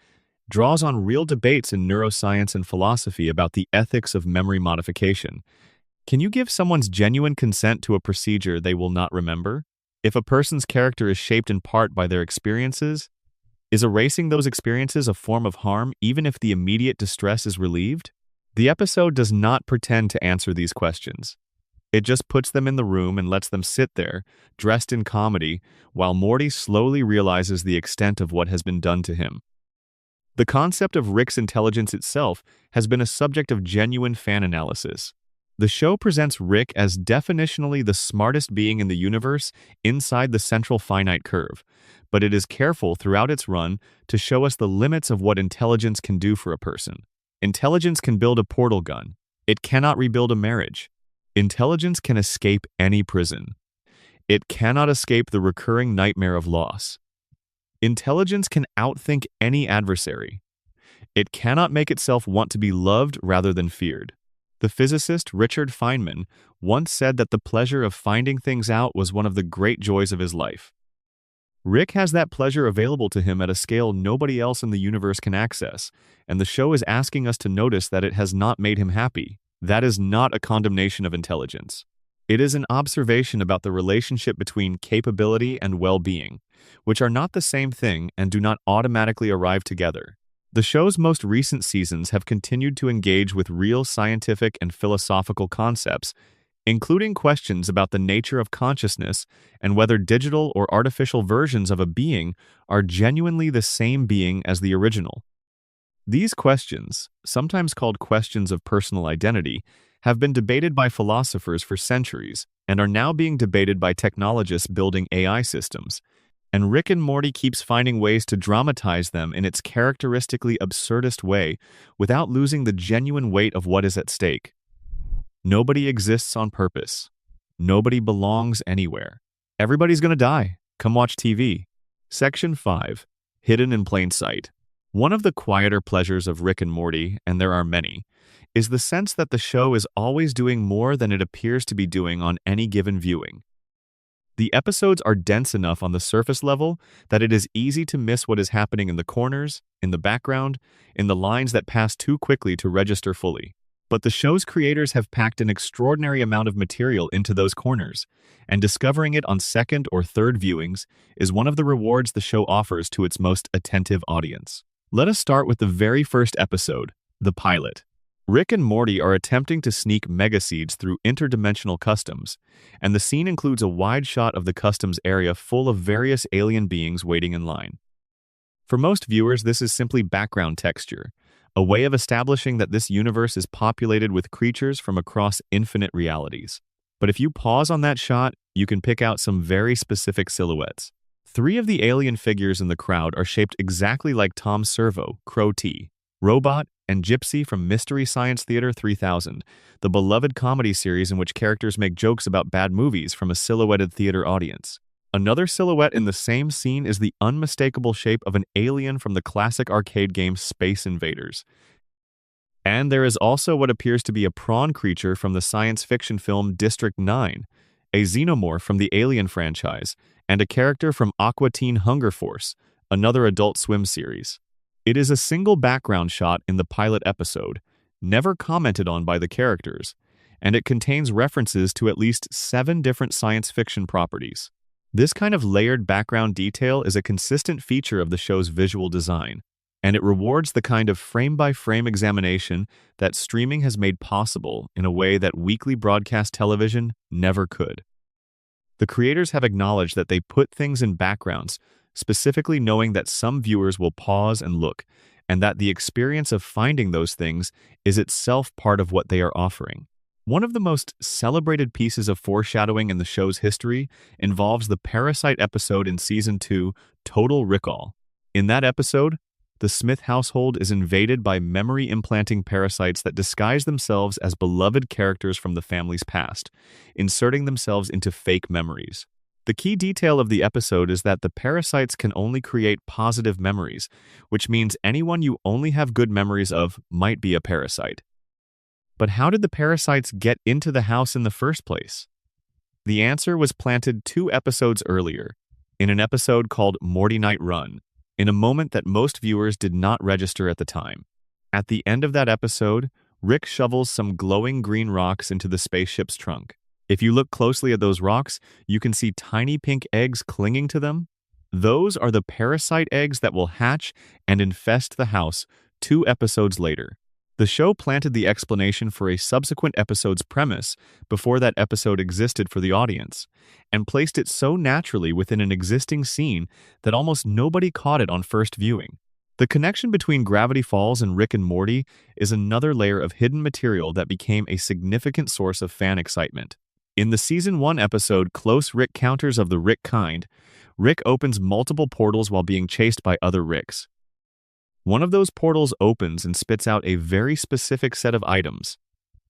draws on real debates in neuroscience and philosophy about the ethics of memory modification. Can you give someone's genuine consent to a procedure they will not remember? If a person's character is shaped in part by their experiences, is erasing those experiences a form of harm even if the immediate distress is relieved? The episode does not pretend to answer these questions. It just puts them in the room and lets them sit there, dressed in comedy, while Morty slowly realizes the extent of what has been done to him. The concept of Rick's intelligence itself has been a subject of genuine fan analysis. The show presents Rick as definitionally the smartest being in the universe inside the central finite curve, but it is careful throughout its run to show us the limits of what intelligence can do for a person. Intelligence can build a portal gun. It cannot rebuild a marriage. Intelligence can escape any prison. It cannot escape the recurring nightmare of loss. Intelligence can outthink any adversary. It cannot make itself want to be loved rather than feared. The physicist Richard Feynman once said that the pleasure of finding things out was one of the great joys of his life. Rick has that pleasure available to him at a scale nobody else in the universe can access, and the show is asking us to notice that it has not made him happy. That is not a condemnation of intelligence. It is an observation about the relationship between capability and well-being, which are not the same thing and do not automatically arrive together. The show's most recent seasons have continued to engage with real scientific and philosophical concepts, including questions about the nature of consciousness and whether digital or artificial versions of a being are genuinely the same being as the original. These questions, sometimes called questions of personal identity, have been debated by philosophers for centuries and are now being debated by technologists building AI systems. And Rick and Morty keeps finding ways to dramatize them in its characteristically absurdist way without losing the genuine weight of what is at stake. Nobody exists on purpose. Nobody belongs anywhere. Everybody's gonna die. Come watch TV. Section 5. Hidden in Plain Sight. One of the quieter pleasures of Rick and Morty, and there are many, is the sense that the show is always doing more than it appears to be doing on any given viewing. The episodes are dense enough on the surface level that it is easy to miss what is happening in the corners, in the background, in the lines that pass too quickly to register fully. But the show's creators have packed an extraordinary amount of material into those corners, and discovering it on second or third viewings is one of the rewards the show offers to its most attentive audience. Let us start with the very first episode, the pilot. Rick and Morty are attempting to sneak megaseeds through interdimensional customs, and the scene includes a wide shot of the customs area full of various alien beings waiting in line. For most viewers, this is simply background texture, a way of establishing that this universe is populated with creatures from across infinite realities. But if you pause on that shot, you can pick out some very specific silhouettes. 3 of the alien figures in the crowd are shaped exactly like Tom Servo, Crow T, Robot, and Gypsy from Mystery Science Theater 3000, the beloved comedy series in which characters make jokes about bad movies from a silhouetted theater audience. Another silhouette in the same scene is the unmistakable shape of an alien from the classic arcade game Space Invaders. And there is also what appears to be a prawn creature from the science fiction film District 9, a xenomorph from the Alien franchise, and a character from Aqua Teen Hunger Force, another Adult Swim series. It is a single background shot in the pilot episode, never commented on by the characters, and it contains references to at least 7 different science fiction properties. This kind of layered background detail is a consistent feature of the show's visual design, and it rewards the kind of frame-by-frame examination that streaming has made possible in a way that weekly broadcast television never could. The creators have acknowledged that they put things in backgrounds, specifically knowing that some viewers will pause and look, and that the experience of finding those things is itself part of what they are offering. One of the most celebrated pieces of foreshadowing in the show's history involves the Parasite episode in Season 2, Total Recall. In that episode, the Smith household is invaded by memory-implanting parasites that disguise themselves as beloved characters from the family's past, inserting themselves into fake memories. The key detail of the episode is that the parasites can only create positive memories, which means anyone you only have good memories of might be a parasite. But how did the parasites get into the house in the first place? The answer was planted 2 episodes earlier, in an episode called Morty Night Run, in a moment that most viewers did not register at the time. At the end of that episode, Rick shovels some glowing green rocks into the spaceship's trunk. If you look closely at those rocks, you can see tiny pink eggs clinging to them. Those are the parasite eggs that will hatch and infest the house 2 episodes later. The show planted the explanation for a subsequent episode's premise before that episode existed for the audience, and placed it so naturally within an existing scene that almost nobody caught it on first viewing. The connection between Gravity Falls and Rick and Morty is another layer of hidden material that became a significant source of fan excitement. In the Season 1 episode Close Rick Counters of the Rick Kind, Rick opens multiple portals while being chased by other Ricks. One of those portals opens and spits out a very specific set of items: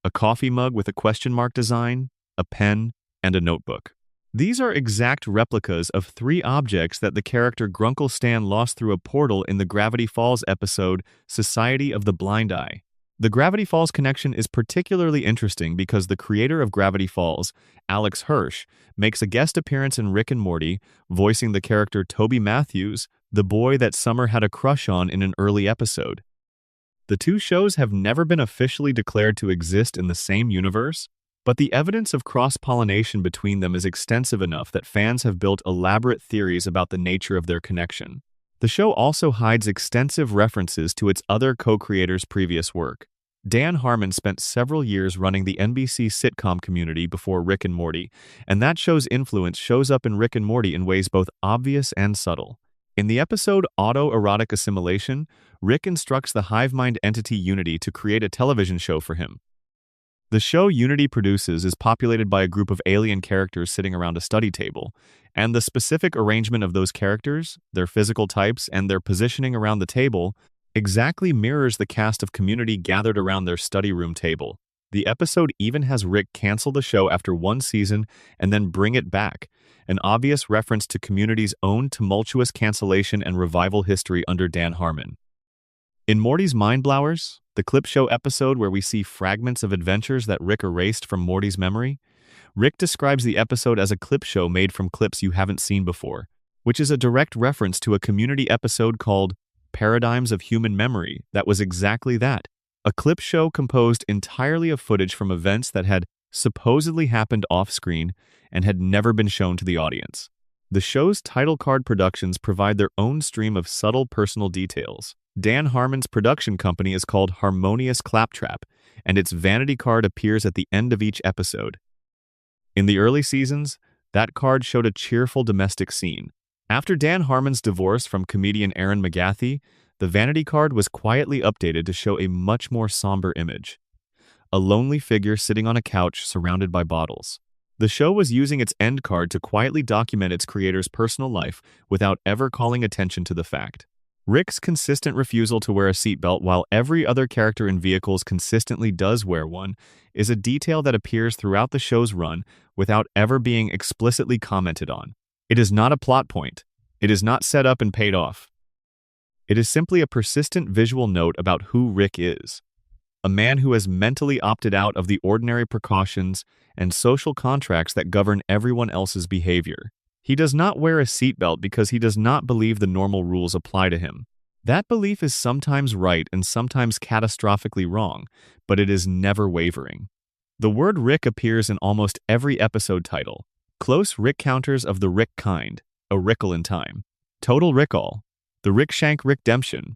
a coffee mug with a question mark design, a pen, and a notebook. These are exact replicas of 3 objects that the character Grunkle Stan lost through a portal in the Gravity Falls episode Society of the Blind Eye. The Gravity Falls connection is particularly interesting because the creator of Gravity Falls, Alex Hirsch, makes a guest appearance in Rick and Morty, voicing the character Toby Matthews, the boy that Summer had a crush on in an early episode. The 2 shows have never been officially declared to exist in the same universe, but the evidence of cross-pollination between them is extensive enough that fans have built elaborate theories about the nature of their connection. The show also hides extensive references to its other co-creators' previous work. Dan Harmon spent several years running the NBC sitcom community before Rick and Morty, and that show's influence shows up in Rick and Morty in ways both obvious and subtle. In the episode Autoerotic Assimilation, Rick instructs the hive mind entity Unity to create a television show for him. The show Unity produces is populated by a group of alien characters sitting around a study table, and the specific arrangement of those characters, their physical types, and their positioning around the table exactly mirrors the cast of Community gathered around their study room table. The episode even has Rick cancel the show after 1 season and then bring it back, an obvious reference to Community's own tumultuous cancellation and revival history under Dan Harmon. In Morty's Mind Blowers, the clip show episode where we see fragments of adventures that Rick erased from Morty's memory, Rick describes the episode as a clip show made from clips you haven't seen before, which is a direct reference to a Community episode called Paradigms of Human Memory that was exactly that, a clip show composed entirely of footage from events that had supposedly happened off-screen and had never been shown to the audience. The show's title card productions provide their own stream of subtle personal details. Dan Harmon's production company is called Harmonious Claptrap, and its vanity card appears at the end of each episode. In the early seasons, that card showed a cheerful domestic scene. After Dan Harmon's divorce from comedian Aaron McGathy, the vanity card was quietly updated to show a much more somber image. A lonely figure sitting on a couch surrounded by bottles. The show was using its end card to quietly document its creator's personal life without ever calling attention to the fact. Rick's consistent refusal to wear a seatbelt while every other character in vehicles consistently does wear one is a detail that appears throughout the show's run without ever being explicitly commented on. It is not a plot point. It is not set up and paid off. It is simply a persistent visual note about who Rick is. A man who has mentally opted out of the ordinary precautions and social contracts that govern everyone else's behavior. He does not wear a seatbelt because he does not believe the normal rules apply to him. That belief is sometimes right and sometimes catastrophically wrong, but it is never wavering. The word Rick appears in almost every episode title. Close Rick counters of the Rick kind, A Rickle in Time, Total Rickall, The Rick Shank Rickdemption.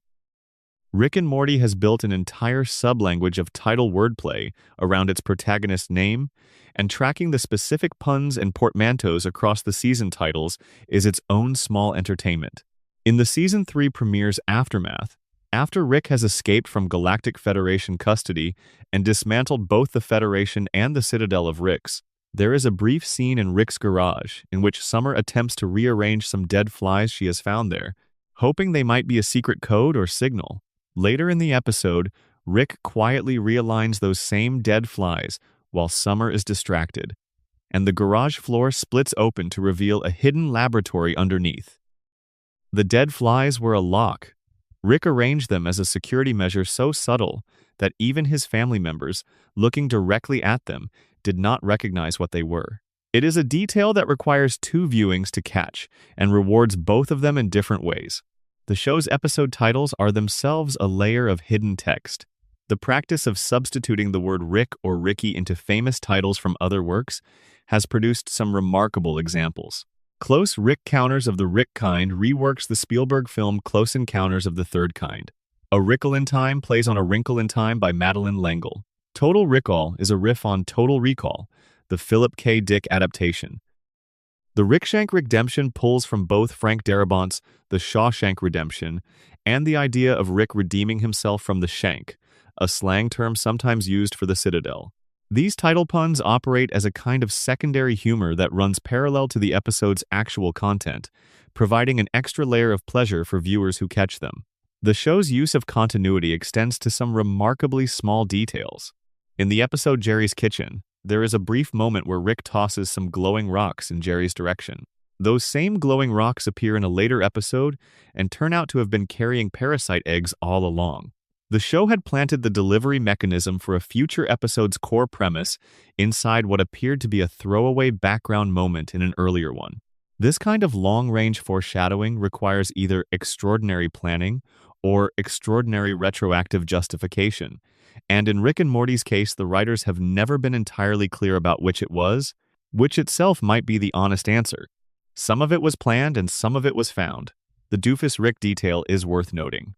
Rick and Morty has built an entire sublanguage of title wordplay around its protagonist's name, and tracking the specific puns and portmanteaus across the season titles is its own small entertainment. In the Season 3 premiere's aftermath, after Rick has escaped from Galactic Federation custody and dismantled both the Federation and the Citadel of Ricks, there is a brief scene in Rick's garage in which Summer attempts to rearrange some dead flies she has found there, hoping they might be a secret code or signal. Later in the episode, Rick quietly realigns those same dead flies while Summer is distracted, and the garage floor splits open to reveal a hidden laboratory underneath. The dead flies were a lock. Rick arranged them as a security measure so subtle that even his family members, looking directly at them, did not recognize what they were. It is a detail that requires 2 viewings to catch and rewards both of them in different ways. The show's episode titles are themselves a layer of hidden text. The practice of substituting the word Rick or Ricky into famous titles from other works has produced some remarkable examples. Close Rick Counters of the Rick kind reworks the Spielberg film Close Encounters of the Third Kind. A Rickle in Time plays on A Wrinkle in Time by Madeleine L'Engle. Total Rickall is a riff on Total Recall, the Philip K. Dick adaptation. The Rick Shank Rickdemption pulls from both Frank Darabont's The Shawshank Redemption and the idea of Rick redeeming himself from the Shank, a slang term sometimes used for the Citadel. These title puns operate as a kind of secondary humor that runs parallel to the episode's actual content, providing an extra layer of pleasure for viewers who catch them. The show's use of continuity extends to some remarkably small details. In the episode Jerry's Kitchen, there is a brief moment where Rick tosses some glowing rocks in Jerry's direction. Those same glowing rocks appear in a later episode and turn out to have been carrying parasite eggs all along. The show had planted the delivery mechanism for a future episode's core premise inside what appeared to be a throwaway background moment in an earlier one. This kind of long-range foreshadowing requires either extraordinary planning or extraordinary retroactive justification, and in Rick and Morty's case, the writers have never been entirely clear about which it was, which itself might be the honest answer. Some of it was planned and some of it was found. The Doofus Rick detail is worth noting.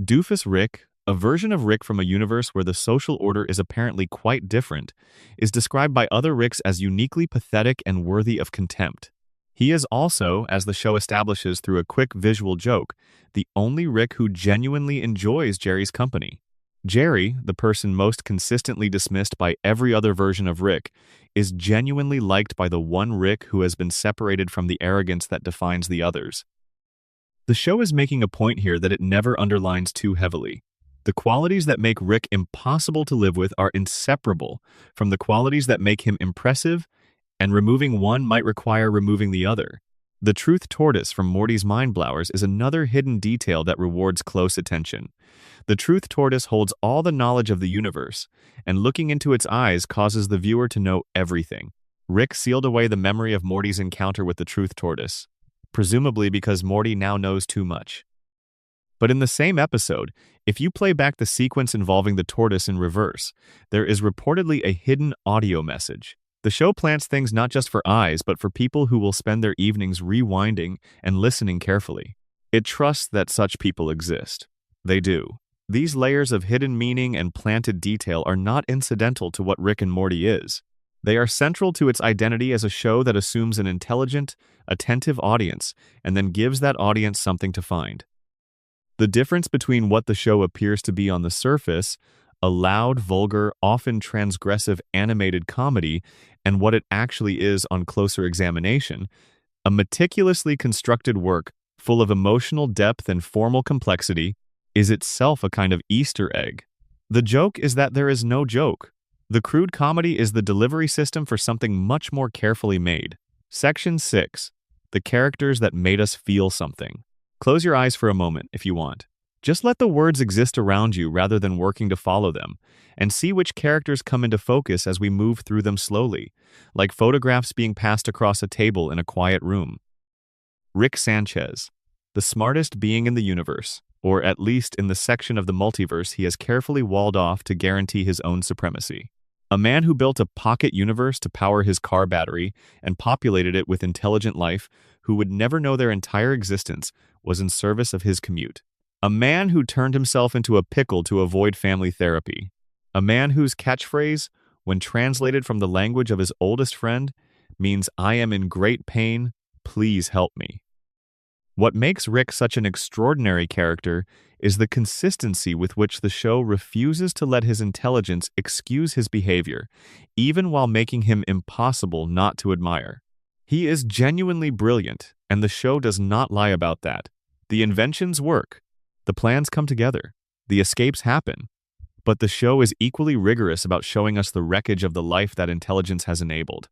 Doofus Rick, a version of Rick from a universe where the social order is apparently quite different, is described by other Ricks as uniquely pathetic and worthy of contempt. He is also, as the show establishes through a quick visual joke, the only Rick who genuinely enjoys Jerry's company. Jerry, the person most consistently dismissed by every other version of Rick, is genuinely liked by the one Rick who has been separated from the arrogance that defines the others. The show is making a point here that it never underlines too heavily. The qualities that make Rick impossible to live with are inseparable from the qualities that make him impressive, and removing one might require removing the other. The truth tortoise from Morty's Mind Blowers is another hidden detail that rewards close attention. The truth tortoise holds all the knowledge of the universe, and looking into its eyes causes the viewer to know everything. Rick sealed away the memory of Morty's encounter with the truth tortoise, presumably because Morty now knows too much. But in the same episode, if you play back the sequence involving the tortoise in reverse, there is reportedly a hidden audio message. The show plants things not just for eyes, but for people who will spend their evenings rewinding and listening carefully. It trusts that such people exist. They do. These layers of hidden meaning and planted detail are not incidental to what Rick and Morty is. They are central to its identity as a show that assumes an intelligent, attentive audience and then gives that audience something to find. The difference between what the show appears to be on the surface, a loud, vulgar, often transgressive animated comedy, and what it actually is on closer examination, a meticulously constructed work full of emotional depth and formal complexity, is itself a kind of Easter egg. The joke is that there is no joke. The crude comedy is the delivery system for something much more carefully made. Section 6. The characters that made us feel something. Close your eyes for a moment if you want. Just let the words exist around you rather than working to follow them, and see which characters come into focus as we move through them slowly, like photographs being passed across a table in a quiet room. Rick Sanchez, the smartest being in the universe, or at least in the section of the multiverse he has carefully walled off to guarantee his own supremacy. A man who built a pocket universe to power his car battery and populated it with intelligent life who would never know their entire existence was in service of his commute. A man who turned himself into a pickle to avoid family therapy. A man whose catchphrase, when translated from the language of his oldest friend, means "I am in great pain, please help me." What makes Rick such an extraordinary character is the consistency with which the show refuses to let his intelligence excuse his behavior, even while making him impossible not to admire. He is genuinely brilliant, and the show does not lie about that. The inventions work. The plans come together. The escapes happen. But the show is equally rigorous about showing us the wreckage of the life that intelligence has enabled.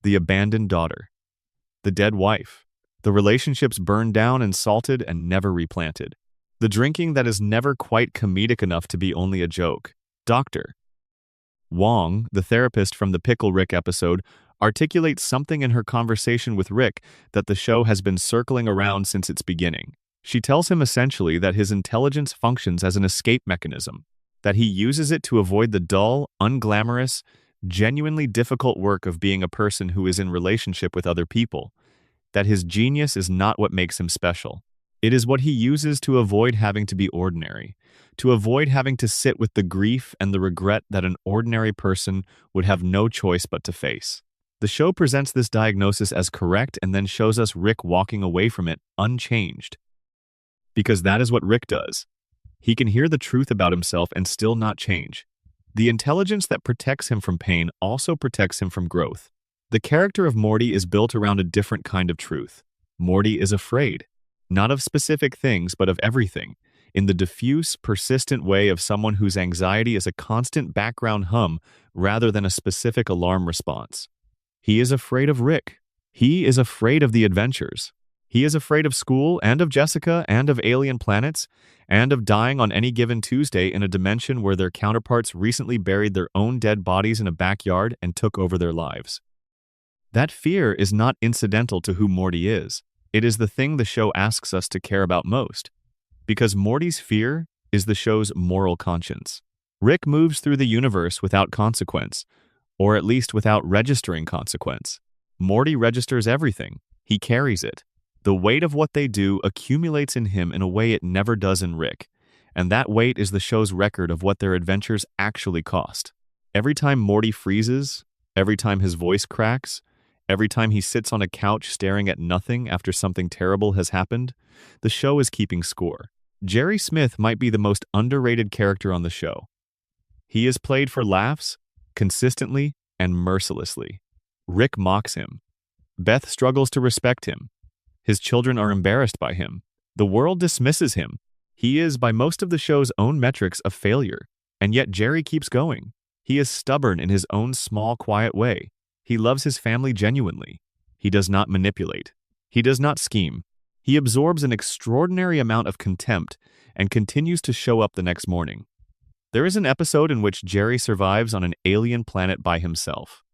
The abandoned daughter. The dead wife. The relationships burned down and salted and never replanted. The drinking that is never quite comedic enough to be only a joke. Dr. Wong, the therapist from the Pickle Rick episode, articulates something in her conversation with Rick that the show has been circling around since its beginning. She tells him essentially that his intelligence functions as an escape mechanism, that he uses it to avoid the dull, unglamorous, genuinely difficult work of being a person who is in relationship with other people, that his genius is not what makes him special. It is what he uses to avoid having to be ordinary, to avoid having to sit with the grief and the regret that an ordinary person would have no choice but to face. The show presents this diagnosis as correct and then shows us Rick walking away from it unchanged. Because that is what Rick does. He can hear the truth about himself and still not change. The intelligence that protects him from pain also protects him from growth. The character of Morty is built around a different kind of truth. Morty is afraid, not of specific things, but of everything, in the diffuse, persistent way of someone whose anxiety is a constant background hum rather than a specific alarm response. He is afraid of Rick. He is afraid of the adventures. He is afraid of school and of Jessica and of alien planets and of dying on any given Tuesday in a dimension where their counterparts recently buried their own dead bodies in a backyard and took over their lives. That fear is not incidental to who Morty is. It is the thing the show asks us to care about most. Because Morty's fear is the show's moral conscience. Rick moves through the universe without consequence, or at least without registering consequence. Morty registers everything. He carries it. The weight of what they do accumulates in him in a way it never does in Rick, and that weight is the show's record of what their adventures actually cost. Every time Morty freezes, every time his voice cracks, every time he sits on a couch staring at nothing after something terrible has happened, the show is keeping score. Jerry Smith might be the most underrated character on the show. He is played for laughs, consistently and mercilessly. Rick mocks him. Beth struggles to respect him. His children are embarrassed by him. The world dismisses him. He is, by most of the show's own metrics, a failure. And yet Jerry keeps going. He is stubborn in his own small, quiet way. He loves his family genuinely. He does not manipulate. He does not scheme. He absorbs an extraordinary amount of contempt and continues to show up the next morning. There is an episode in which Jerry survives on an alien planet by himself.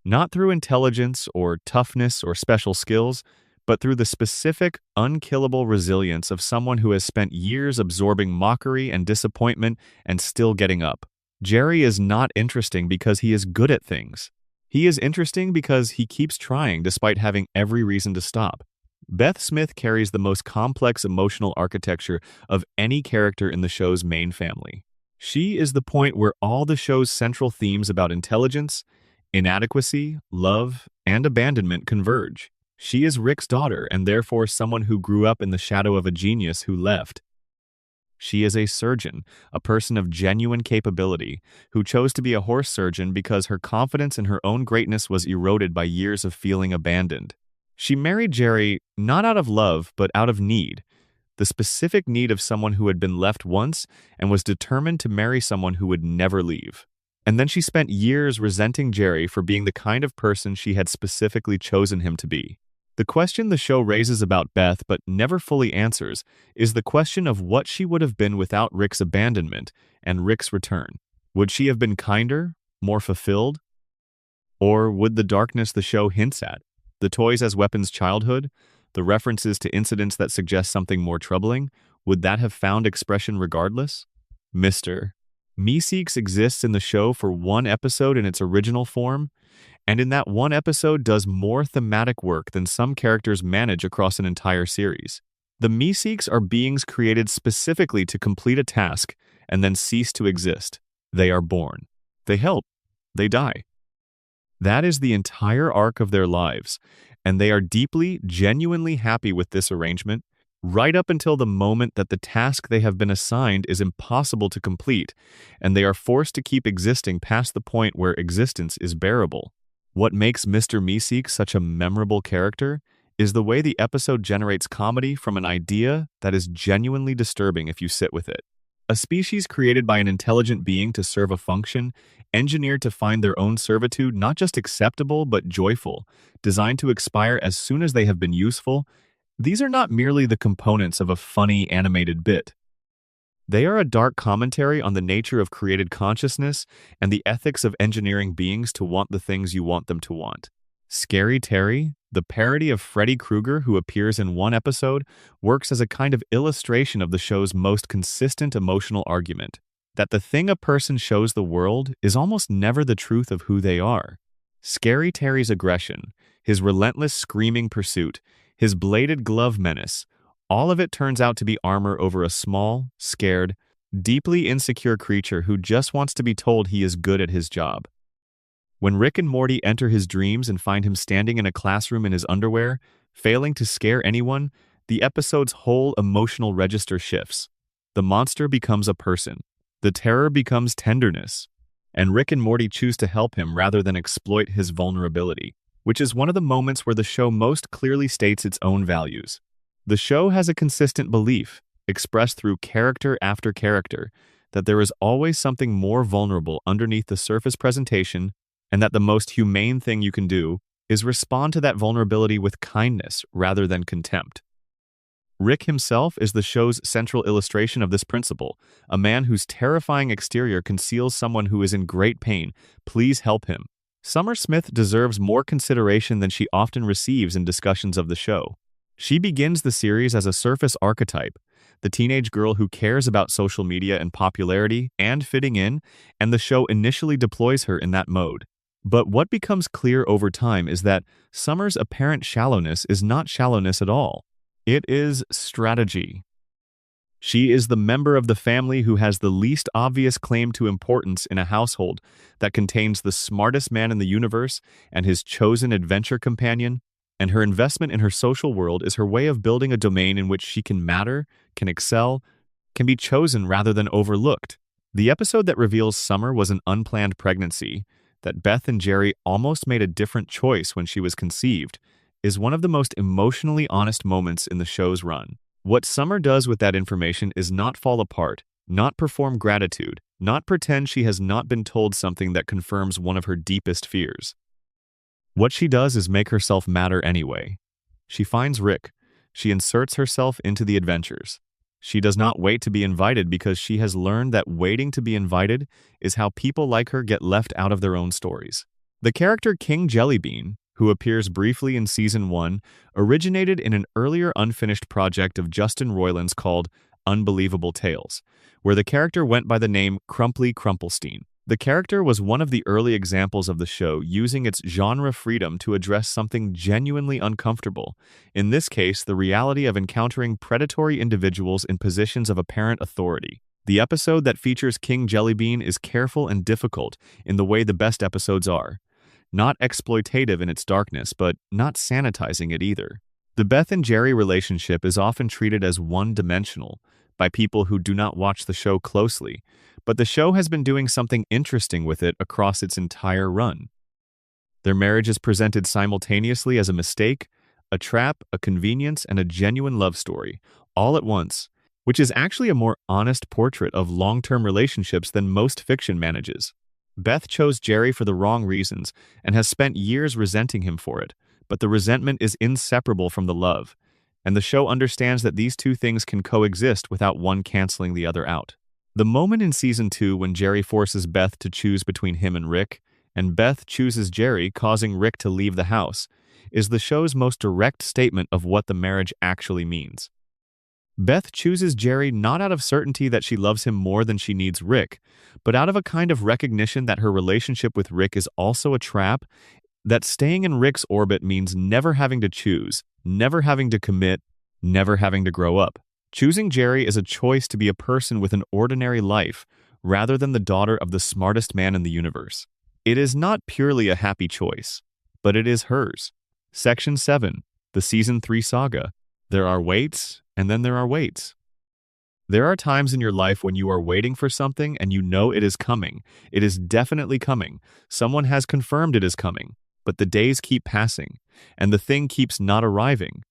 Not through intelligence or toughness or special skills, but through the specific, unkillable resilience of someone who has spent years absorbing mockery and disappointment and still getting up. Jerry is not interesting because he is good at things. He is interesting because he keeps trying despite having every reason to stop. Beth Smith carries the most complex emotional architecture of any character in the show's main family. She is the point where all the show's central themes about intelligence, inadequacy, love, and abandonment converge. She is Rick's daughter and therefore someone who grew up in the shadow of a genius who left. She is a surgeon, a person of genuine capability, who chose to be a horse surgeon because her confidence in her own greatness was eroded by years of feeling abandoned. She married Jerry not out of love, but out of need, the specific need of someone who had been left once and was determined to marry someone who would never leave. And then she spent years resenting Jerry for being the kind of person she had specifically chosen him to be. The question the show raises about Beth but never fully answers is the question of what she would have been without Rick's abandonment and Rick's return. Would she have been kinder, more fulfilled? Or would the darkness the show hints at, the toys as weapons childhood, the references to incidents that suggest something more troubling, would that have found expression regardless? Mr. Meeseeks exists in the show for one episode in its original form, and in that one episode does more thematic work than some characters manage across an entire series. The Meeseeks are beings created specifically to complete a task and then cease to exist. They are born. They help. They die. That is the entire arc of their lives, and they are deeply, genuinely happy with this arrangement, right up until the moment that the task they have been assigned is impossible to complete, and they are forced to keep existing past the point where existence is bearable. What makes Mr. Meeseeks such a memorable character is the way the episode generates comedy from an idea that is genuinely disturbing if you sit with it. A species created by an intelligent being to serve a function, engineered to find their own servitude not just acceptable but joyful, designed to expire as soon as they have been useful. These are not merely the components of a funny animated bit. They are a dark commentary on the nature of created consciousness and the ethics of engineering beings to want the things you want them to want. Scary Terry, the parody of Freddy Krueger who appears in one episode, works as a kind of illustration of the show's most consistent emotional argument, that the thing a person shows the world is almost never the truth of who they are. Scary Terry's aggression, his relentless screaming pursuit, his bladed glove menace, all of it turns out to be armor over a small, scared, deeply insecure creature who just wants to be told he is good at his job. When Rick and Morty enter his dreams and find him standing in a classroom in his underwear, failing to scare anyone, the episode's whole emotional register shifts. The monster becomes a person. The terror becomes tenderness. And Rick and Morty choose to help him rather than exploit his vulnerability, which is one of the moments where the show most clearly states its own values. The show has a consistent belief, expressed through character after character, that there is always something more vulnerable underneath the surface presentation, and that the most humane thing you can do is respond to that vulnerability with kindness rather than contempt. Rick himself is the show's central illustration of this principle, a man whose terrifying exterior conceals someone who is in great pain. Please help him. Summer Smith deserves more consideration than she often receives in discussions of the show. She begins the series as a surface archetype, the teenage girl who cares about social media and popularity and fitting in, and the show initially deploys her in that mode. But what becomes clear over time is that Summer's apparent shallowness is not shallowness at all. It is strategy. She is the member of the family who has the least obvious claim to importance in a household that contains the smartest man in the universe and his chosen adventure companion, and her investment in her social world is her way of building a domain in which she can matter, can excel, can be chosen rather than overlooked. The episode that reveals Summer was an unplanned pregnancy, that Beth and Jerry almost made a different choice when she was conceived, is one of the most emotionally honest moments in the show's run. What Summer does with that information is not fall apart, not perform gratitude, not pretend she has not been told something that confirms one of her deepest fears. What she does is make herself matter anyway. She finds Rick. She inserts herself into the adventures. She does not wait to be invited because she has learned that waiting to be invited is how people like her get left out of their own stories. The character King Jellybean, who appears briefly in Season 1, originated in an earlier unfinished project of Justin Roiland's called Unbelievable Tales, where the character went by the name Crumply Crumplestein. The character was one of the early examples of the show using its genre freedom to address something genuinely uncomfortable, in this case the reality of encountering predatory individuals in positions of apparent authority. The episode that features King Jellybean is careful and difficult in the way the best episodes are. Not exploitative in its darkness, but not sanitizing it either. The Beth and Jerry relationship is often treated as one-dimensional by people who do not watch the show closely, but the show has been doing something interesting with it across its entire run. Their marriage is presented simultaneously as a mistake, a trap, a convenience, and a genuine love story, all at once, which is actually a more honest portrait of long-term relationships than most fiction manages. Beth chose Jerry for the wrong reasons and has spent years resenting him for it, but the resentment is inseparable from the love, and the show understands that these two things can coexist without one canceling the other out. The moment in Season 2 when Jerry forces Beth to choose between him and Rick, and Beth chooses Jerry, causing Rick to leave the house, is the show's most direct statement of what the marriage actually means. Beth chooses Jerry not out of certainty that she loves him more than she needs Rick, but out of a kind of recognition that her relationship with Rick is also a trap, that staying in Rick's orbit means never having to choose, never having to commit, never having to grow up. Choosing Jerry is a choice to be a person with an ordinary life, rather than the daughter of the smartest man in the universe. It is not purely a happy choice, but it is hers. Section 7, the Season 3 saga. There are waits, and then there are waits. There are times in your life when you are waiting for something and you know it is coming. It is definitely coming. Someone has confirmed it is coming. But the days keep passing, and the thing keeps not arriving.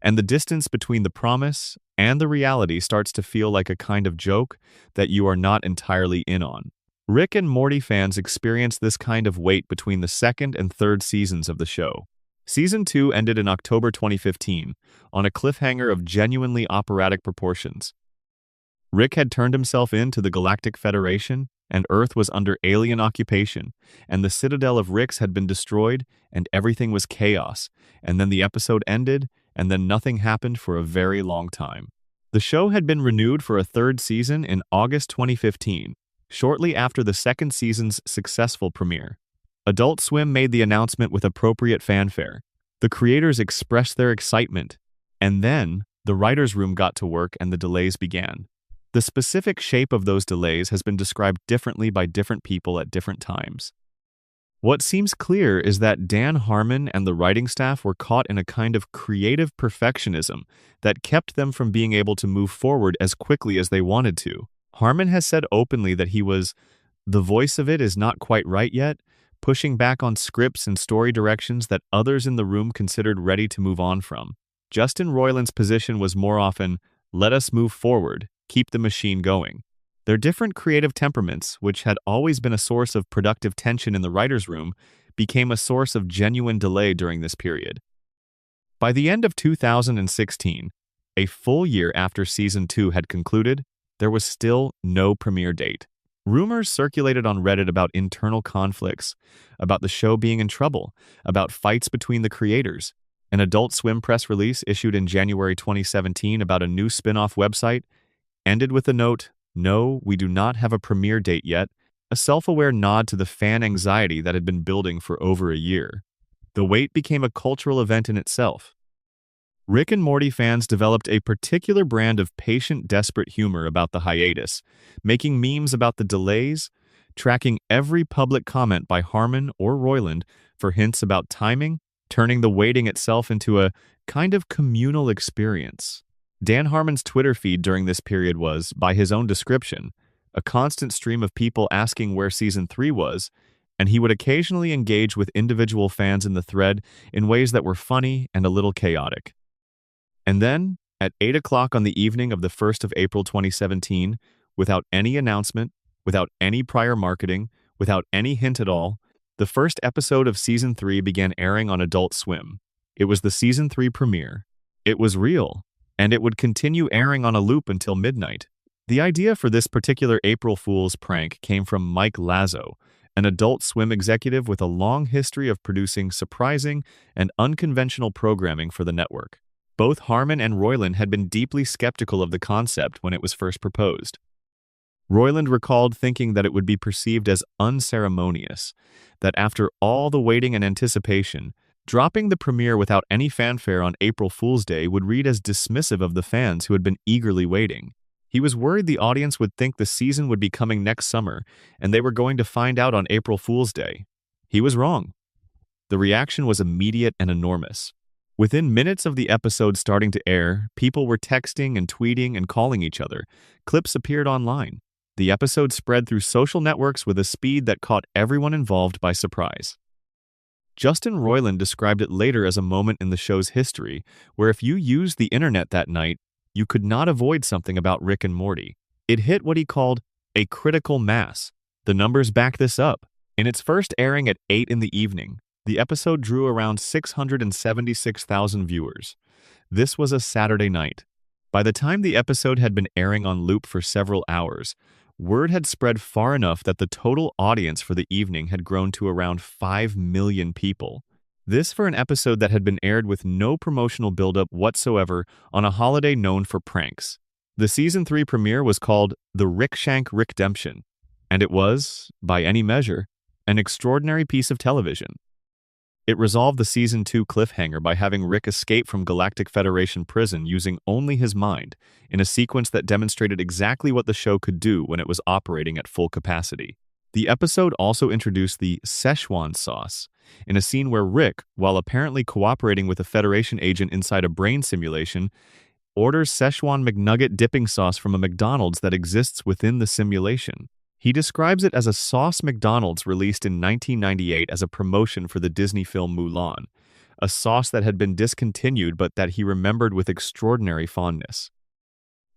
And the distance between the promise and the reality starts to feel like a kind of joke that you are not entirely in on. Rick and Morty fans experience this kind of wait between the second and third seasons of the show. Season 2 ended in October 2015, on a cliffhanger of genuinely operatic proportions. Rick had turned himself in to the Galactic Federation, and Earth was under alien occupation, and the citadel of Ricks had been destroyed, and everything was chaos, and then the episode ended, and then nothing happened for a very long time. The show had been renewed for a third season in August 2015, shortly after the second season's successful premiere. Adult Swim made the announcement with appropriate fanfare. The creators expressed their excitement, and then the writers' room got to work and the delays began. The specific shape of those delays has been described differently by different people at different times. What seems clear is that Dan Harmon and the writing staff were caught in a kind of creative perfectionism that kept them from being able to move forward as quickly as they wanted to. Harmon has said openly that the voice of it is not quite right yet, pushing back on scripts and story directions that others in the room considered ready to move on from. Justin Roiland's position was more often, let us move forward, keep the machine going. Their different creative temperaments, which had always been a source of productive tension in the writer's room, became a source of genuine delay during this period. By the end of 2016, a full year after Season 2 had concluded, there was still no premiere date. Rumors circulated on Reddit about internal conflicts, about the show being in trouble, about fights between the creators. An Adult Swim press release issued in January 2017 about a new spin-off website ended with the note, "No, we do not have a premiere date yet," a self-aware nod to the fan anxiety that had been building for over a year. The wait became a cultural event in itself. Rick and Morty fans developed a particular brand of patient, desperate humor about the hiatus, making memes about the delays, tracking every public comment by Harmon or Roiland for hints about timing, turning the waiting itself into a kind of communal experience. Dan Harmon's Twitter feed during this period was, by his own description, a constant stream of people asking where Season 3 was, and he would occasionally engage with individual fans in the thread in ways that were funny and a little chaotic. And then, at 8 o'clock on the evening of the 1st of April 2017, without any announcement, without any prior marketing, without any hint at all, the first episode of Season 3 began airing on Adult Swim. It was the Season 3 premiere. It was real, and it would continue airing on a loop until midnight. The idea for this particular April Fool's prank came from Mike Lazo, an Adult Swim executive with a long history of producing surprising and unconventional programming for the network. Both Harmon and Roiland had been deeply skeptical of the concept when it was first proposed. Roiland recalled thinking that it would be perceived as unceremonious, that after all the waiting and anticipation, dropping the premiere without any fanfare on April Fool's Day would read as dismissive of the fans who had been eagerly waiting. He was worried the audience would think the season would be coming next summer, and they were going to find out on April Fool's Day. He was wrong. The reaction was immediate and enormous. Within minutes of the episode starting to air, people were texting and tweeting and calling each other. Clips appeared online. The episode spread through social networks with a speed that caught everyone involved by surprise. Justin Roiland described it later as a moment in the show's history where if you used the internet that night, you could not avoid something about Rick and Morty. It hit what he called a critical mass. The numbers back this up. In its first airing at 8 in the evening, the episode drew around 676,000 viewers. This was a Saturday night. By the time the episode had been airing on loop for several hours, word had spread far enough that the total audience for the evening had grown to around 5 million people. This for an episode that had been aired with no promotional buildup whatsoever on a holiday known for pranks. The Season 3 premiere was called The Rickshank Rickdemption, and it was, by any measure, an extraordinary piece of television. It resolved the Season 2 cliffhanger by having Rick escape from Galactic Federation prison using only his mind, in a sequence that demonstrated exactly what the show could do when it was operating at full capacity. The episode also introduced the Szechuan sauce, in a scene where Rick, while apparently cooperating with a Federation agent inside a brain simulation, orders Szechuan McNugget dipping sauce from a McDonald's that exists within the simulation. He describes it as a sauce McDonald's released in 1998 as a promotion for the Disney film Mulan, a sauce that had been discontinued but that he remembered with extraordinary fondness.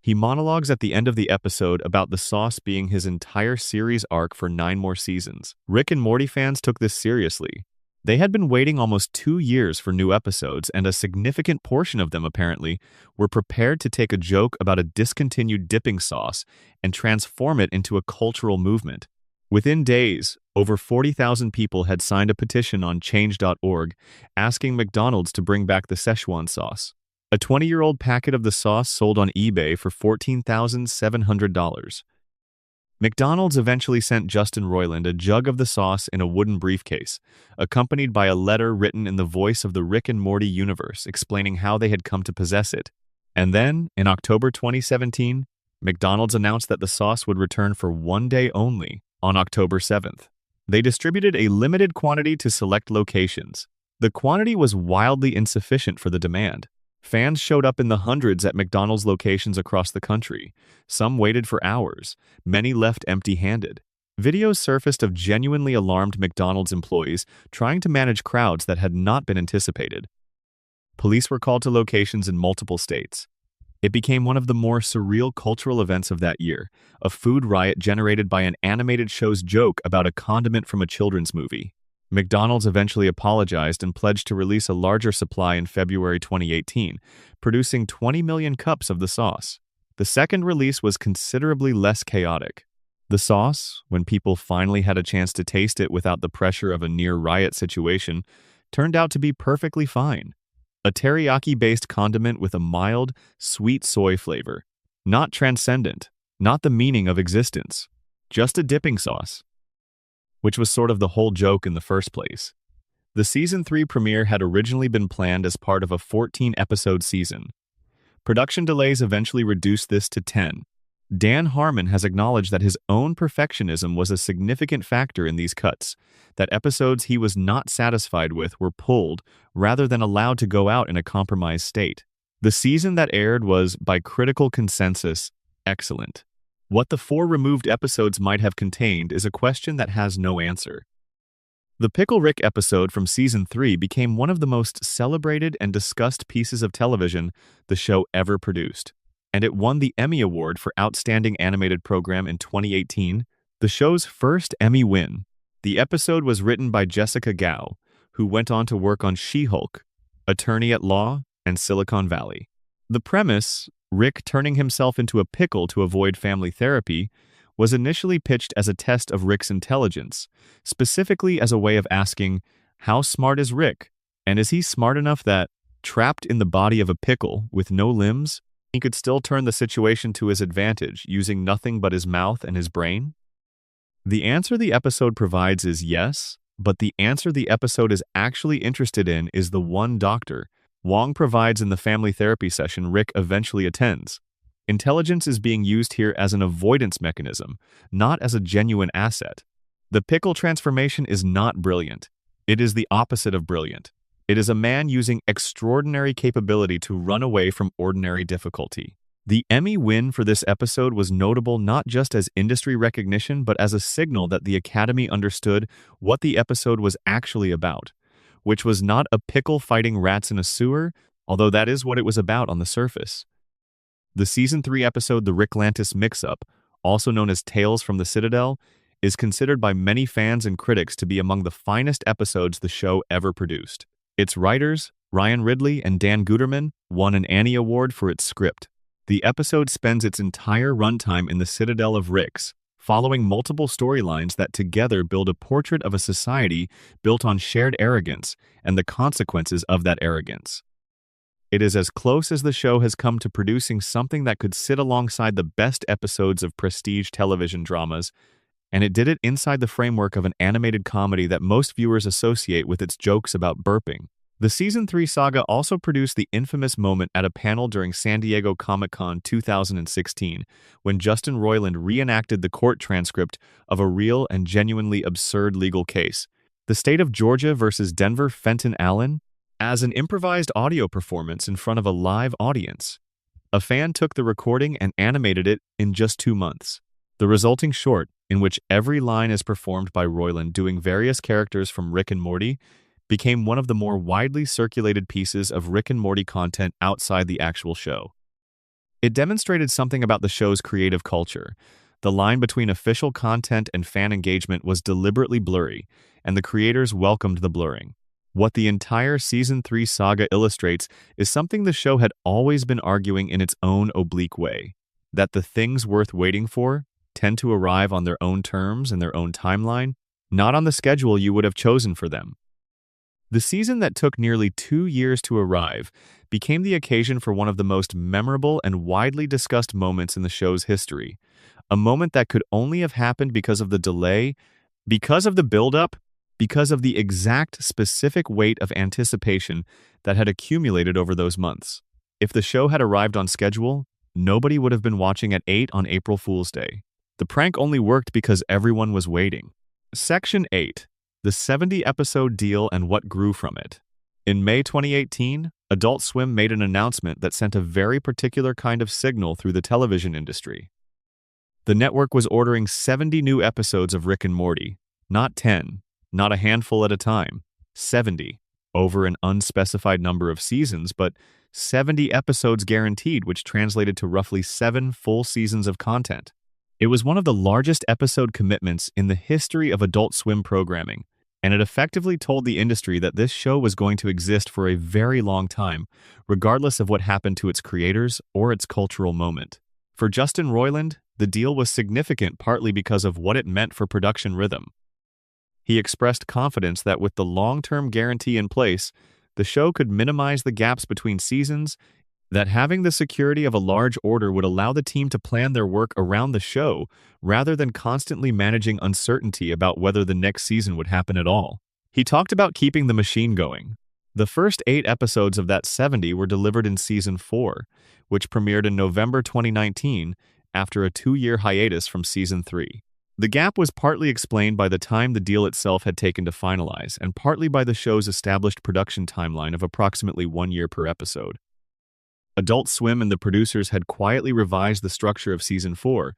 He monologues at the end of the episode about the sauce being his entire series arc for 9 more seasons. Rick and Morty fans took this seriously. They had been waiting almost 2 years for new episodes, and a significant portion of them, apparently, were prepared to take a joke about a discontinued dipping sauce and transform it into a cultural movement. Within days, over 40,000 people had signed a petition on change.org asking McDonald's to bring back the Szechuan sauce. A 20-year-old packet of the sauce sold on eBay for $14,700. McDonald's eventually sent Justin Roiland a jug of the sauce in a wooden briefcase, accompanied by a letter written in the voice of the Rick and Morty universe explaining how they had come to possess it. And then, in October 2017, McDonald's announced that the sauce would return for 1 day only, on October 7th. They distributed a limited quantity to select locations. The quantity was wildly insufficient for the demand. Fans showed up in the hundreds at McDonald's locations across the country. Some waited for hours. Many left empty-handed. Videos surfaced of genuinely alarmed McDonald's employees trying to manage crowds that had not been anticipated. Police were called to locations in multiple states. It became one of the more surreal cultural events of that year, a food riot generated by an animated show's joke about a condiment from a children's movie. McDonald's eventually apologized and pledged to release a larger supply in February 2018, producing 20 million cups of the sauce. The second release was considerably less chaotic. The sauce, when people finally had a chance to taste it without the pressure of a near-riot situation, turned out to be perfectly fine. A teriyaki-based condiment with a mild, sweet soy flavor. Not transcendent, not the meaning of existence, just a dipping sauce, which was sort of the whole joke in the first place. The Season 3 premiere had originally been planned as part of a 14-episode season. Production delays eventually reduced this to 10. Dan Harmon has acknowledged that his own perfectionism was a significant factor in these cuts, that episodes he was not satisfied with were pulled rather than allowed to go out in a compromised state. The season that aired was, by critical consensus, excellent. What the 4 removed episodes might have contained is a question that has no answer. The Pickle Rick episode from Season 3 became one of the most celebrated and discussed pieces of television the show ever produced, and it won the Emmy Award for Outstanding Animated Program in 2018, the show's first Emmy win. The episode was written by Jessica Gao, who went on to work on She-Hulk, Attorney at Law, and Silicon Valley. The premise, Rick turning himself into a pickle to avoid family therapy, was initially pitched as a test of Rick's intelligence, specifically as a way of asking, how smart is Rick? And is he smart enough that, trapped in the body of a pickle with no limbs, he could still turn the situation to his advantage using nothing but his mouth and his brain? The answer the episode provides is yes, but the answer the episode is actually interested in is the one doctor Wong provides in the family therapy session Rick eventually attends. Intelligence is being used here as an avoidance mechanism, not as a genuine asset. The pickle transformation is not brilliant. It is the opposite of brilliant. It is a man using extraordinary capability to run away from ordinary difficulty. The Emmy win for this episode was notable not just as industry recognition but as a signal that the Academy understood what the episode was actually about, which was not a pickle fighting rats in a sewer, although that is what it was about on the surface. The Season 3 episode The Ricklantis Mix-Up, also known as Tales from the Citadel, is considered by many fans and critics to be among the finest episodes the show ever produced. Its writers, Ryan Ridley and Dan Guterman, won an Annie Award for its script. The episode spends its entire runtime in the Citadel of Ricks, following multiple storylines that together build a portrait of a society built on shared arrogance and the consequences of that arrogance. It is as close as the show has come to producing something that could sit alongside the best episodes of prestige television dramas, and it did it inside the framework of an animated comedy that most viewers associate with its jokes about burping. The Season 3 saga also produced the infamous moment at a panel during San Diego Comic-Con 2016, when Justin Roiland reenacted the court transcript of a real and genuinely absurd legal case, the state of Georgia versus Denver Fenton Allen, as an improvised audio performance in front of a live audience. A fan took the recording and animated it in just 2 months. The resulting short, in which every line is performed by Roiland doing various characters from Rick and Morty, became one of the more widely circulated pieces of Rick and Morty content outside the actual show. It demonstrated something about the show's creative culture. The line between official content and fan engagement was deliberately blurry, and the creators welcomed the blurring. What the entire Season 3 saga illustrates is something the show had always been arguing in its own oblique way, that the things worth waiting for tend to arrive on their own terms and their own timeline, not on the schedule you would have chosen for them. The season that took nearly 2 years to arrive became the occasion for one of the most memorable and widely discussed moments in the show's history, a moment that could only have happened because of the delay, because of the build-up, because of the exact specific weight of anticipation that had accumulated over those months. If the show had arrived on schedule, nobody would have been watching at 8 on April Fool's Day. The prank only worked because everyone was waiting. Section 8. The 70-episode deal and what grew from it. In May 2018, Adult Swim made an announcement that sent a very particular kind of signal through the television industry. The network was ordering 70 new episodes of Rick and Morty, not 10, not a handful at a time, 70, over an unspecified number of seasons, but 70 episodes guaranteed, which translated to roughly 7 full seasons of content. It was one of the largest episode commitments in the history of Adult Swim programming, and it effectively told the industry that this show was going to exist for a very long time, regardless of what happened to its creators or its cultural moment. For Justin Roiland, the deal was significant partly because of what it meant for production rhythm. He expressed confidence that with the long-term guarantee in place, the show could minimize the gaps between seasons, that having the security of a large order would allow the team to plan their work around the show rather than constantly managing uncertainty about whether the next season would happen at all. He talked about keeping the machine going. The first 8 episodes of that 70 were delivered in Season 4, which premiered in November 2019 after a 2-year hiatus from Season 3. The gap was partly explained by the time the deal itself had taken to finalize, and partly by the show's established production timeline of approximately 1 year per episode. Adult Swim and the producers had quietly revised the structure of Season 4,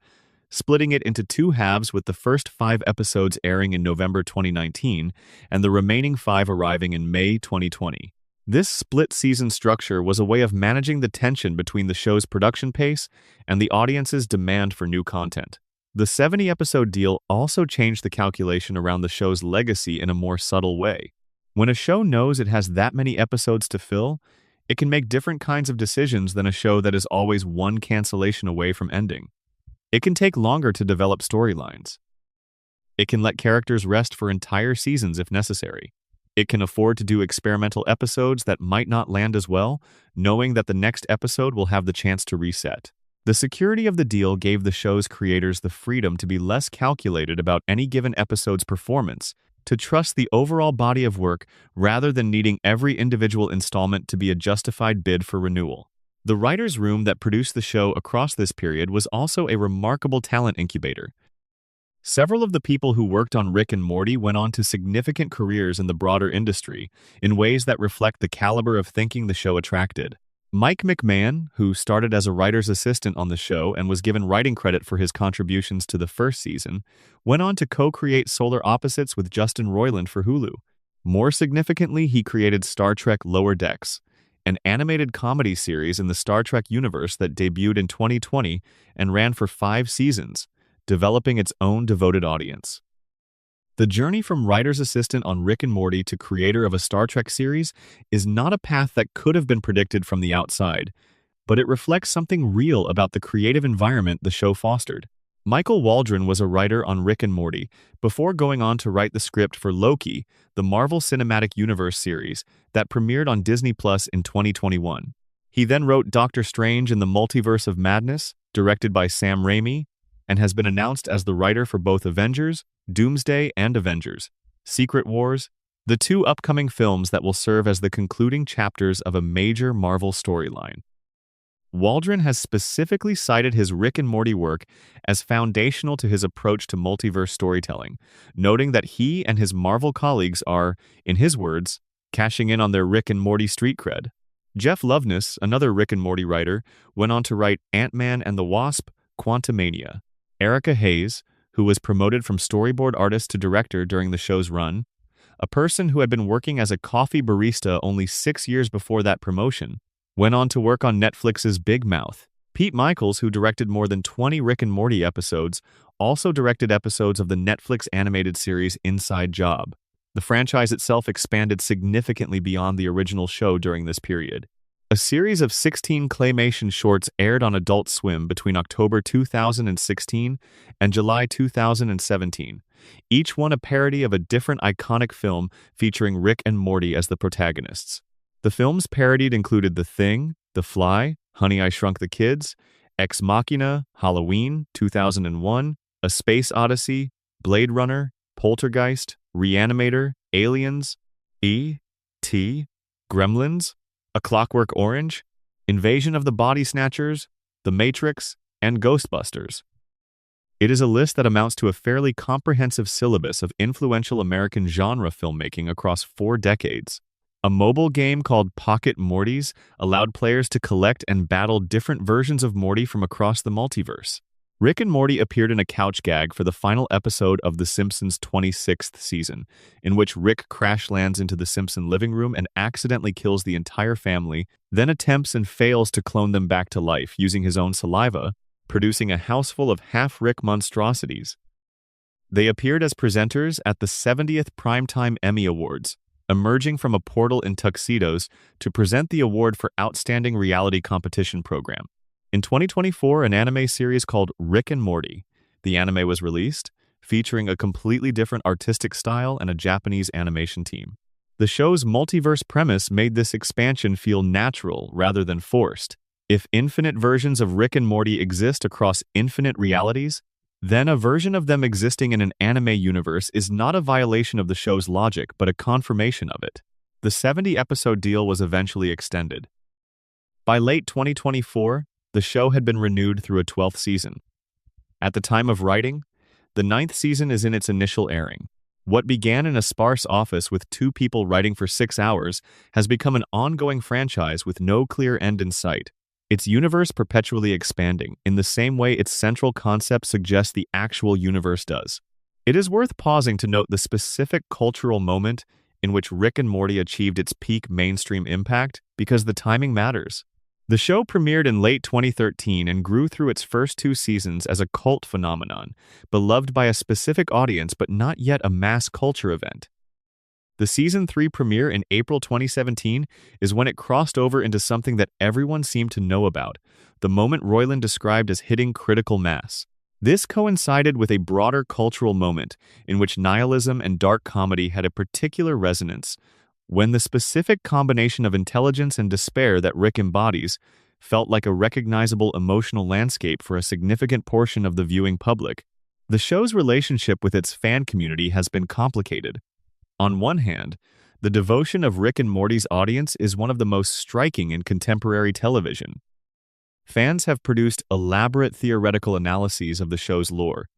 splitting it into 2 halves with the first 5 episodes airing in November 2019 and the remaining 5 arriving in May 2020. This split season structure was a way of managing the tension between the show's production pace and the audience's demand for new content. The 70-episode deal also changed the calculation around the show's legacy in a more subtle way. When a show knows it has that many episodes to fill, it can make different kinds of decisions than a show that is always one cancellation away from ending. It can take longer to develop storylines. It can let characters rest for entire seasons if necessary. It can afford to do experimental episodes that might not land as well, knowing that the next episode will have the chance to reset. The security of the deal gave the show's creators the freedom to be less calculated about any given episode's performance, to trust the overall body of work rather than needing every individual installment to be a justified bid for renewal. The writer's room that produced the show across this period was also a remarkable talent incubator. Several of the people who worked on Rick and Morty went on to significant careers in the broader industry in ways that reflect the caliber of thinking the show attracted. Mike McMahon, who started as a writer's assistant on the show and was given writing credit for his contributions to the first season, went on to co-create Solar Opposites with Justin Roiland for Hulu. More significantly, he created Star Trek Lower Decks, an animated comedy series in the Star Trek universe that debuted in 2020 and ran for 5 seasons, developing its own devoted audience. The journey from writer's assistant on Rick and Morty to creator of a Star Trek series is not a path that could have been predicted from the outside, but it reflects something real about the creative environment the show fostered. Michael Waldron was a writer on Rick and Morty before going on to write the script for Loki, the Marvel Cinematic Universe series that premiered on Disney Plus in 2021. He then wrote Doctor Strange in the Multiverse of Madness, directed by Sam Raimi, and has been announced as the writer for both Avengers, Doomsday, and Avengers: Secret Wars, the 2 upcoming films that will serve as the concluding chapters of a major Marvel storyline. Waldron has specifically cited his Rick and Morty work as foundational to his approach to multiverse storytelling, noting that he and his Marvel colleagues are, in his words, cashing in on their Rick and Morty street cred. Jeff Loveness, another Rick and Morty writer, went on to write Ant-Man and the Wasp: Quantumania. Erica Hayes, who was promoted from storyboard artist to director during the show's run, a person who had been working as a coffee barista only 6 years before that promotion, went on to work on Netflix's Big Mouth. Pete Michaels, who directed more than 20 Rick and Morty episodes, also directed episodes of the Netflix animated series Inside Job. The franchise itself expanded significantly beyond the original show during this period. A series of 16 claymation shorts aired on Adult Swim between October 2016 and July 2017, each one a parody of a different iconic film featuring Rick and Morty as the protagonists. The films parodied included The Thing, The Fly, Honey, I Shrunk the Kids, Ex Machina, Halloween, 2001, A Space Odyssey, Blade Runner, Poltergeist, Reanimator, Aliens, E.T., Gremlins, A Clockwork Orange, Invasion of the Body Snatchers, The Matrix, and Ghostbusters. It is a list that amounts to a fairly comprehensive syllabus of influential American genre filmmaking across 4 decades. A mobile game called Pocket Mortys allowed players to collect and battle different versions of Morty from across the multiverse. Rick and Morty appeared in a couch gag for the final episode of The Simpsons' 26th season, in which Rick crash lands into the Simpson living room and accidentally kills the entire family, then attempts and fails to clone them back to life using his own saliva, producing a house full of half-Rick monstrosities. They appeared as presenters at the 70th Primetime Emmy Awards, emerging from a portal in tuxedos to present the award for Outstanding Reality Competition Program. In 2024, an anime series called Rick and Morty, the anime was released, featuring a completely different artistic style and a Japanese animation team. The show's multiverse premise made this expansion feel natural rather than forced. If infinite versions of Rick and Morty exist across infinite realities, then a version of them existing in an anime universe is not a violation of the show's logic, but a confirmation of it. The 70-episode deal was eventually extended. By late 2024, the show had been renewed through a 12th season. At the time of writing, the 9th season is in its initial airing. What began in a sparse office with 2 people writing for 6 hours has become an ongoing franchise with no clear end in sight. Its universe perpetually expanding, in the same way its central concept suggests the actual universe does. It is worth pausing to note the specific cultural moment in which Rick and Morty achieved its peak mainstream impact, because the timing matters. The show premiered in late 2013 and grew through its first 2 seasons as a cult phenomenon, beloved by a specific audience but not yet a mass culture event. The Season 3 premiere in April 2017 is when it crossed over into something that everyone seemed to know about, the moment Roiland described as hitting critical mass. This coincided with a broader cultural moment in which nihilism and dark comedy had a particular resonance, when the specific combination of intelligence and despair that Rick embodies felt like a recognizable emotional landscape for a significant portion of the viewing public. The show's relationship with its fan community has been complicated. On one hand, the devotion of Rick and Morty's audience is one of the most striking in contemporary television. Fans have produced elaborate theoretical analyses of the show's lore,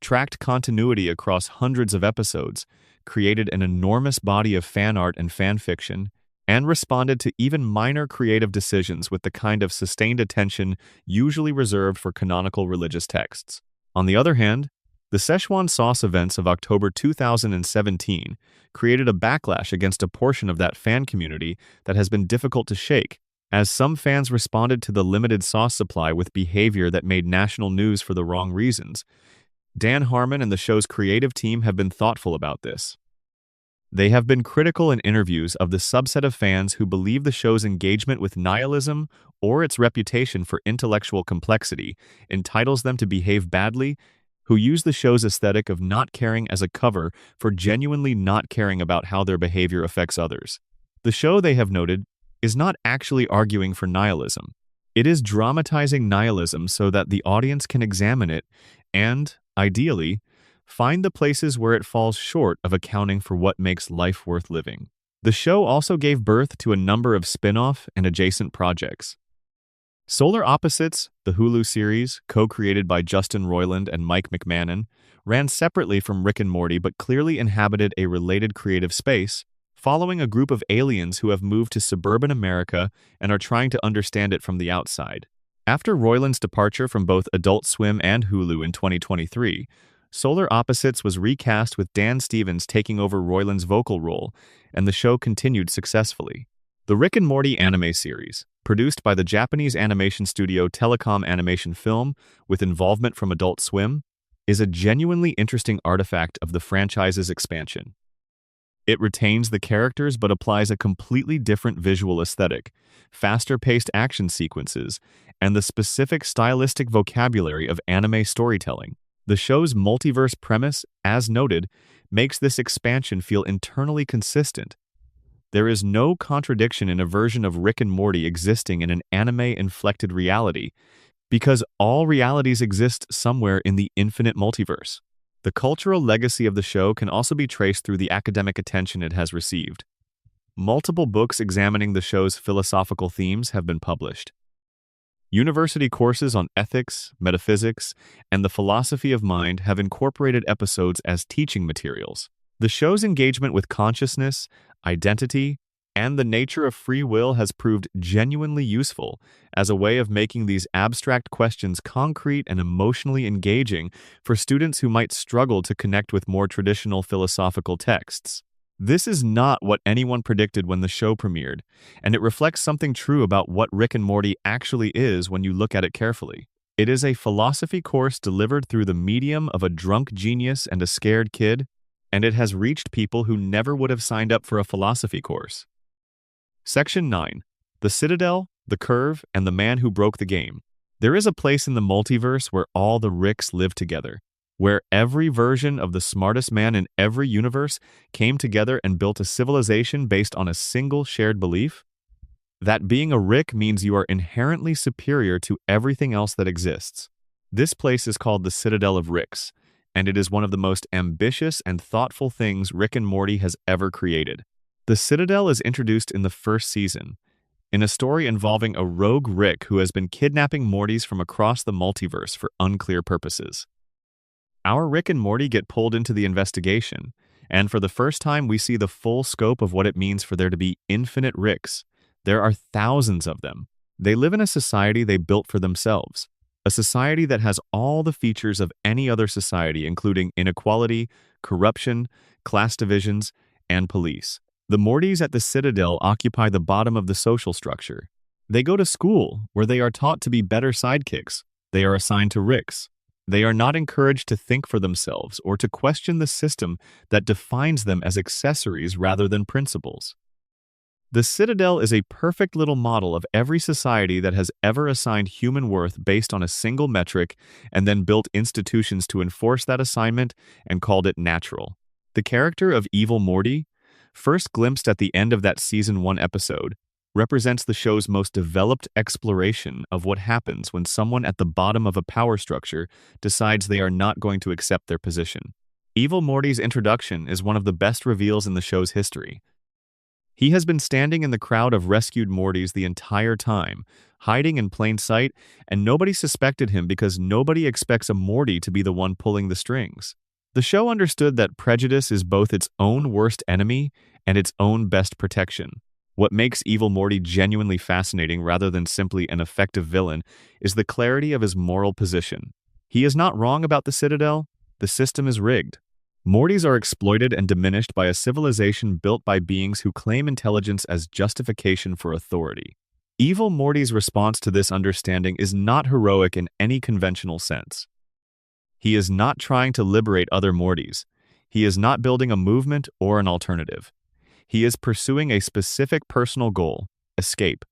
tracked continuity across hundreds of episodes, created an enormous body of fan art and fan fiction, and responded to even minor creative decisions with the kind of sustained attention usually reserved for canonical religious texts. On the other hand, the Szechuan sauce events of October 2017 created a backlash against a portion of that fan community that has been difficult to shake, as some fans responded to the limited sauce supply with behavior that made national news for the wrong reasons. Dan Harmon and the show's creative team have been thoughtful about this. They have been critical in interviews of the subset of fans who believe the show's engagement with nihilism or its reputation for intellectual complexity entitles them to behave badly, who use the show's aesthetic of not caring as a cover for genuinely not caring about how their behavior affects others. The show, they have noted, is not actually arguing for nihilism. It is dramatizing nihilism so that the audience can examine it and, ideally, find the places where it falls short of accounting for what makes life worth living. The show also gave birth to a number of spin-off and adjacent projects. Solar Opposites, the Hulu series, co-created by Justin Roiland and Mike McMahon, ran separately from Rick and Morty but clearly inhabited a related creative space, following a group of aliens who have moved to suburban America and are trying to understand it from the outside. After Roiland's departure from both Adult Swim and Hulu in 2023, Solar Opposites was recast with Dan Stevens taking over Roiland's vocal role, and the show continued successfully. The Rick and Morty anime series, produced by the Japanese animation studio Telecom Animation Film with involvement from Adult Swim, is a genuinely interesting artifact of the franchise's expansion. It retains the characters but applies a completely different visual aesthetic, faster-paced action sequences, and the specific stylistic vocabulary of anime storytelling. The show's multiverse premise, as noted, makes this expansion feel internally consistent. There is no contradiction in a version of Rick and Morty existing in an anime-inflected reality, because all realities exist somewhere in the infinite multiverse. The cultural legacy of the show can also be traced through the academic attention it has received. Multiple books examining the show's philosophical themes have been published. University courses on ethics, metaphysics, and the philosophy of mind have incorporated episodes as teaching materials. The show's engagement with consciousness, identity, and the nature of free will has proved genuinely useful as a way of making these abstract questions concrete and emotionally engaging for students who might struggle to connect with more traditional philosophical texts. This is not what anyone predicted when the show premiered, and it reflects something true about what Rick and Morty actually is when you look at it carefully. It is a philosophy course delivered through the medium of a drunk genius and a scared kid, and it has reached people who never would have signed up for a philosophy course. Section 9. The Citadel, the Curve, and the Man Who Broke the Game. There is a place in the multiverse where all the Ricks live together, where every version of the smartest man in every universe came together and built a civilization based on a single shared belief. That being a Rick means you are inherently superior to everything else that exists. This place is called the Citadel of Ricks, and it is one of the most ambitious and thoughtful things Rick and Morty has ever created. The Citadel is introduced in the first season, in a story involving a rogue Rick who has been kidnapping Mortys from across the multiverse for unclear purposes. Our Rick and Morty get pulled into the investigation, and for the first time we see the full scope of what it means for there to be infinite Ricks. There are thousands of them. They live in a society they built for themselves, a society that has all the features of any other society, including inequality, corruption, class divisions, and police. The Mortys at the Citadel occupy the bottom of the social structure. They go to school, where they are taught to be better sidekicks. They are assigned to Ricks. They are not encouraged to think for themselves or to question the system that defines them as accessories rather than principals. The Citadel is a perfect little model of every society that has ever assigned human worth based on a single metric and then built institutions to enforce that assignment and called it natural. The character of Evil Morty, first glimpsed at the end of that Season 1 episode, represents the show's most developed exploration of what happens when someone at the bottom of a power structure decides they are not going to accept their position. Evil Morty's introduction is one of the best reveals in the show's history. He has been standing in the crowd of rescued Mortys the entire time, hiding in plain sight, and nobody suspected him because nobody expects a Morty to be the one pulling the strings. The show understood that prejudice is both its own worst enemy and its own best protection. What makes Evil Morty genuinely fascinating rather than simply an effective villain is the clarity of his moral position. He is not wrong about the Citadel. The system is rigged. Mortys are exploited and diminished by a civilization built by beings who claim intelligence as justification for authority. Evil Morty's response to this understanding is not heroic in any conventional sense. He is not trying to liberate other Mortys. He is not building a movement or an alternative. He is pursuing a specific personal goal, escape,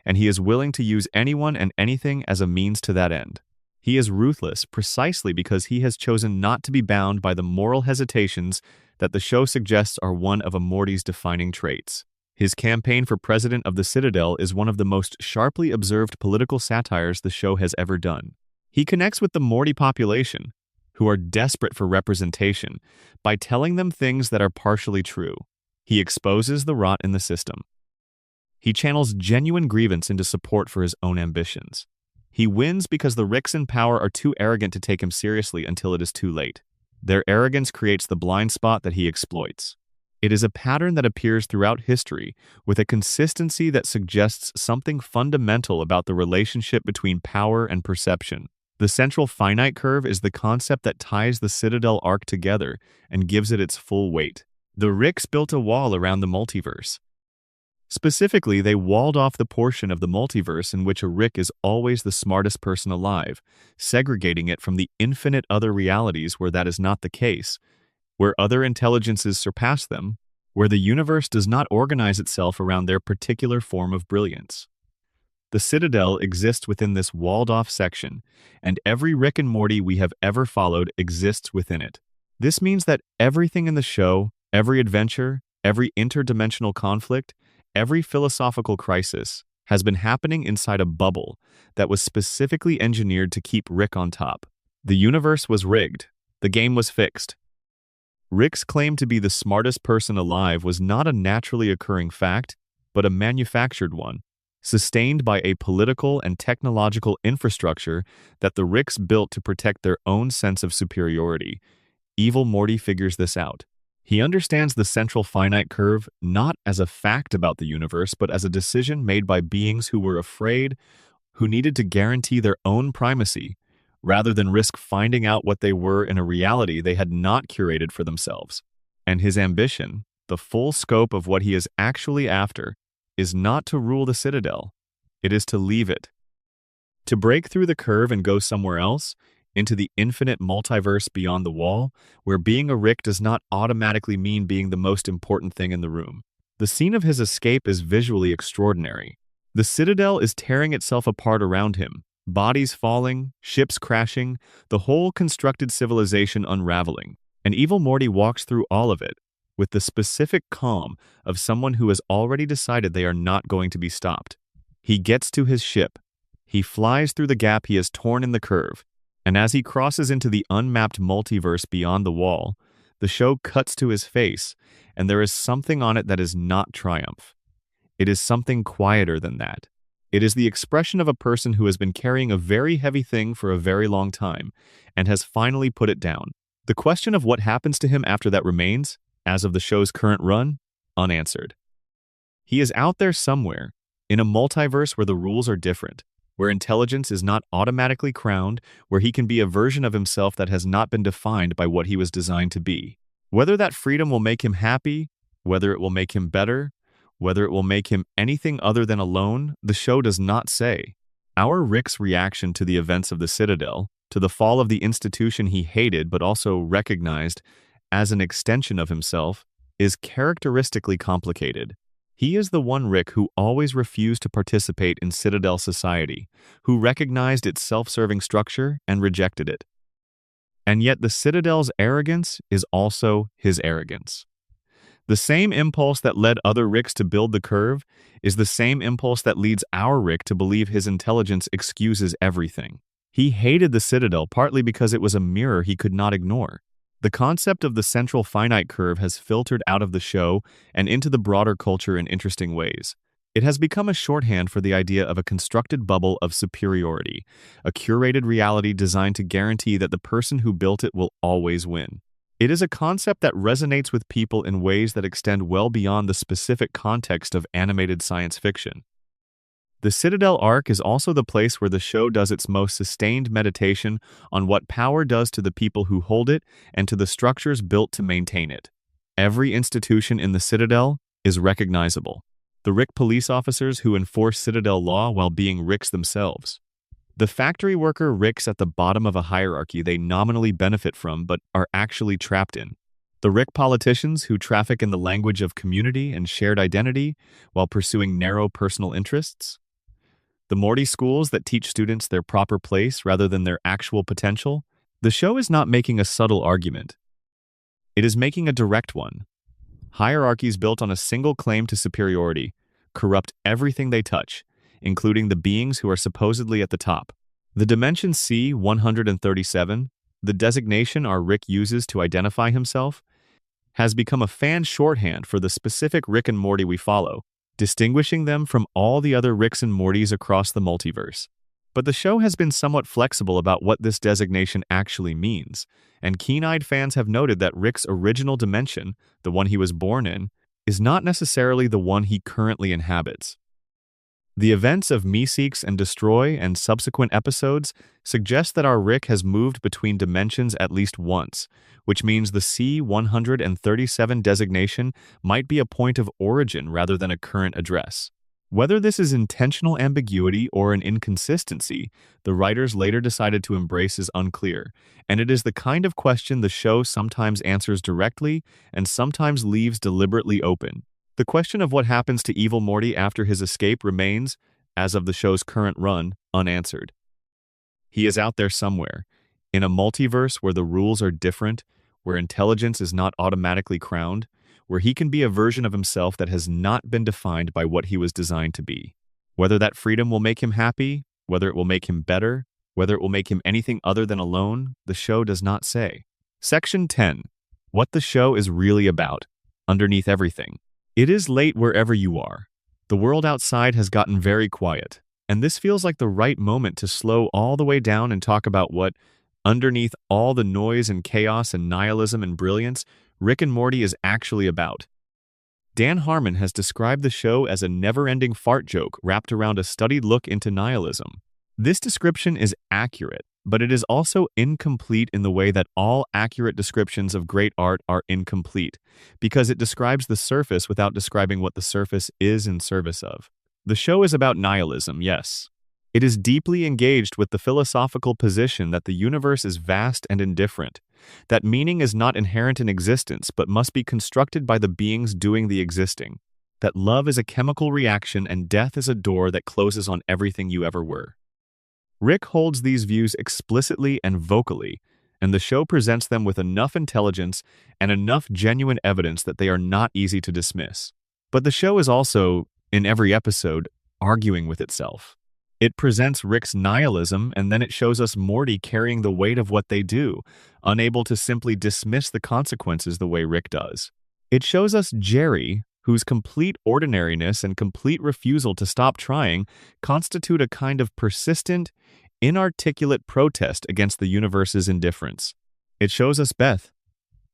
and he is willing to use anyone and anything as a means to that end. He is ruthless precisely because he has chosen not to be bound by the moral hesitations that the show suggests are one of a Morty's defining traits. His campaign for president of the Citadel is one of the most sharply observed political satires the show has ever done. He connects with the Morty population, who are desperate for representation, by telling them things that are partially true. He exposes the rot in the system. He channels genuine grievance into support for his own ambitions. He wins because the Ricks in power are too arrogant to take him seriously until it is too late. Their arrogance creates the blind spot that he exploits. It is a pattern that appears throughout history, with a consistency that suggests something fundamental about the relationship between power and perception. The central finite curve is the concept that ties the Citadel arc together and gives it its full weight. The Ricks built a wall around the multiverse. Specifically, they walled off the portion of the multiverse in which a Rick is always the smartest person alive, segregating it from the infinite other realities where that is not the case, where other intelligences surpass them, where the universe does not organize itself around their particular form of brilliance. The Citadel exists within this walled-off section, and every Rick and Morty we have ever followed exists within it. This means that everything in the show, every adventure, every interdimensional conflict, every philosophical crisis has been happening inside a bubble that was specifically engineered to keep Rick on top. The universe was rigged. The game was fixed. Rick's claim to be the smartest person alive was not a naturally occurring fact, but a manufactured one, sustained by a political and technological infrastructure that the Ricks built to protect their own sense of superiority. Evil Morty figures this out. He understands the central finite curve not as a fact about the universe, but as a decision made by beings who were afraid, who needed to guarantee their own primacy, rather than risk finding out what they were in a reality they had not curated for themselves. And his ambition, the full scope of what he is actually after, is not to rule the Citadel. It is to leave it. To break through the curve and go somewhere else, into the infinite multiverse beyond the wall, where being a Rick does not automatically mean being the most important thing in the room. The scene of his escape is visually extraordinary. The Citadel is tearing itself apart around him, bodies falling, ships crashing, the whole constructed civilization unraveling. And Evil Morty walks through all of it, with the specific calm of someone who has already decided they are not going to be stopped. He gets to his ship. He flies through the gap he has torn in the curve. And as he crosses into the unmapped multiverse beyond the wall, the show cuts to his face, and there is something on it that is not triumph. It is something quieter than that. It is the expression of a person who has been carrying a very heavy thing for a very long time, and has finally put it down. The question of what happens to him after that remains, as of the show's current run, unanswered. He is out there somewhere, in a multiverse where the rules are different, where intelligence is not automatically crowned, where he can be a version of himself that has not been defined by what he was designed to be. Whether that freedom will make him happy, whether it will make him better, whether it will make him anything other than alone, the show does not say. Our Rick's reaction to the events of the Citadel, to the fall of the institution he hated but also recognized as an extension of himself, is characteristically complicated. He is the one Rick who always refused to participate in Citadel society, who recognized its self-serving structure and rejected it. And yet the Citadel's arrogance is also his arrogance. The same impulse that led other Ricks to build the curve is the same impulse that leads our Rick to believe his intelligence excuses everything. He hated the Citadel partly because it was a mirror he could not ignore. The concept of the central finite curve has filtered out of the show and into the broader culture in interesting ways. It has become a shorthand for the idea of a constructed bubble of superiority, a curated reality designed to guarantee that the person who built it will always win. It is a concept that resonates with people in ways that extend well beyond the specific context of animated science fiction. The Citadel arc is also the place where the show does its most sustained meditation on what power does to the people who hold it and to the structures built to maintain it. Every institution in the Citadel is recognizable. The Rick police officers who enforce Citadel law while being Ricks themselves. The factory worker Ricks at the bottom of a hierarchy they nominally benefit from but are actually trapped in. The Rick politicians who traffic in the language of community and shared identity while pursuing narrow personal interests. The Morty schools that teach students their proper place rather than their actual potential. The show is not making a subtle argument. It is making a direct one. Hierarchies built on a single claim to superiority corrupt everything they touch, including the beings who are supposedly at the top. The dimension C-137, the designation our Rick uses to identify himself, has become a fan shorthand for the specific Rick and Morty we follow, distinguishing them from all the other Ricks and Mortys across the multiverse. But the show has been somewhat flexible about what this designation actually means, and keen-eyed fans have noted that Rick's original dimension, the one he was born in, is not necessarily the one he currently inhabits. The events of Meeseeks and Destroy and subsequent episodes suggest that our Rick has moved between dimensions at least once, which means the C-137 designation might be a point of origin rather than a current address. Whether this is intentional ambiguity or an inconsistency, the writers later decided to embrace is unclear, and it is the kind of question the show sometimes answers directly and sometimes leaves deliberately open. The question of what happens to Evil Morty after his escape remains, as of the show's current run, unanswered. He is out there somewhere, in a multiverse where the rules are different, where intelligence is not automatically crowned, where he can be a version of himself that has not been defined by what he was designed to be. Whether that freedom will make him happy, whether it will make him better, whether it will make him anything other than alone, the show does not say. Section 10. What the show is really about. Underneath everything. It is late wherever you are. The world outside has gotten very quiet, and this feels like the right moment to slow all the way down and talk about what, underneath all the noise and chaos and nihilism and brilliance, Rick and Morty is actually about. Dan Harmon has described the show as a never-ending fart joke wrapped around a studied look into nihilism. This description is accurate, but it is also incomplete in the way that all accurate descriptions of great art are incomplete, because it describes the surface without describing what the surface is in service of. The show is about nihilism, yes. It is deeply engaged with the philosophical position that the universe is vast and indifferent, that meaning is not inherent in existence but must be constructed by the beings doing the existing, that love is a chemical reaction and death is a door that closes on everything you ever were. Rick holds these views explicitly and vocally, and the show presents them with enough intelligence and enough genuine evidence that they are not easy to dismiss. But the show is also, in every episode, arguing with itself. It presents Rick's nihilism, and then it shows us Morty carrying the weight of what they do, unable to simply dismiss the consequences the way Rick does. It shows us Jerry, whose complete ordinariness and complete refusal to stop trying constitute a kind of persistent, inarticulate protest against the universe's indifference. It shows us Beth,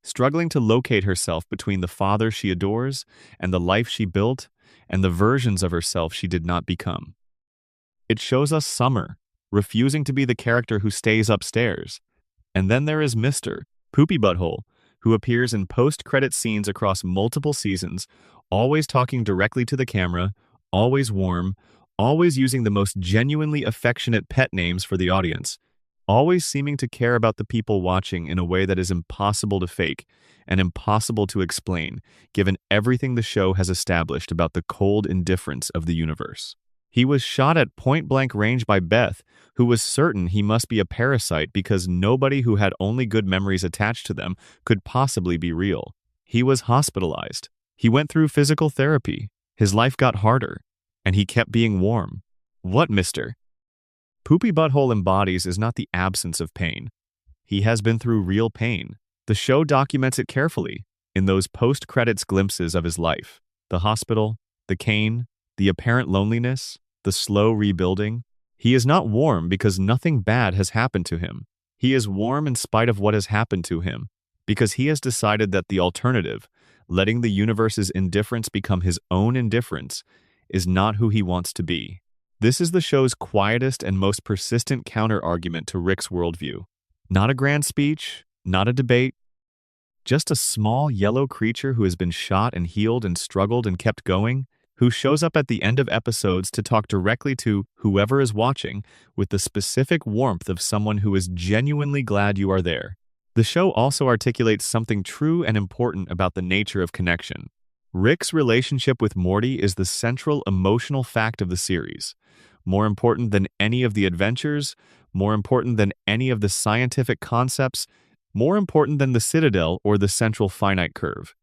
struggling to locate herself between the father she adores and the life she built and the versions of herself she did not become. It shows us Summer, refusing to be the character who stays upstairs. And then there is Mr. Poopy Butthole, who appears in post-credit scenes across multiple seasons, always talking directly to the camera, always warm, always using the most genuinely affectionate pet names for the audience. always seeming to care about the people watching in a way that is impossible to fake and impossible to explain, given everything the show has established about the cold indifference of the universe. He was shot at point-blank range by Beth, who was certain he must be a parasite because nobody who had only good memories attached to them could possibly be real. He was hospitalized. He went through physical therapy. His life got harder, and he kept being warm. What, mister? Poopy Butthole embodies is not the absence of pain. He has been through real pain. The show documents it carefully in those post-credits glimpses of his life. The hospital, the cane, the apparent loneliness, the slow rebuilding. He is not warm because nothing bad has happened to him. He is warm in spite of what has happened to him, because he has decided that the alternative, letting the universe's indifference become his own indifference, is not who he wants to be. This is the show's quietest and most persistent counter-argument to Rick's worldview. Not a grand speech, not a debate, just a small yellow creature who has been shot and healed and struggled and kept going, who shows up at the end of episodes to talk directly to whoever is watching with the specific warmth of someone who is genuinely glad you are there. The show also articulates something true and important about the nature of connection. Rick's relationship with Morty is the central emotional fact of the series. More important than any of the adventures, more important than any of the scientific concepts, more important than the Citadel or the central finite curve.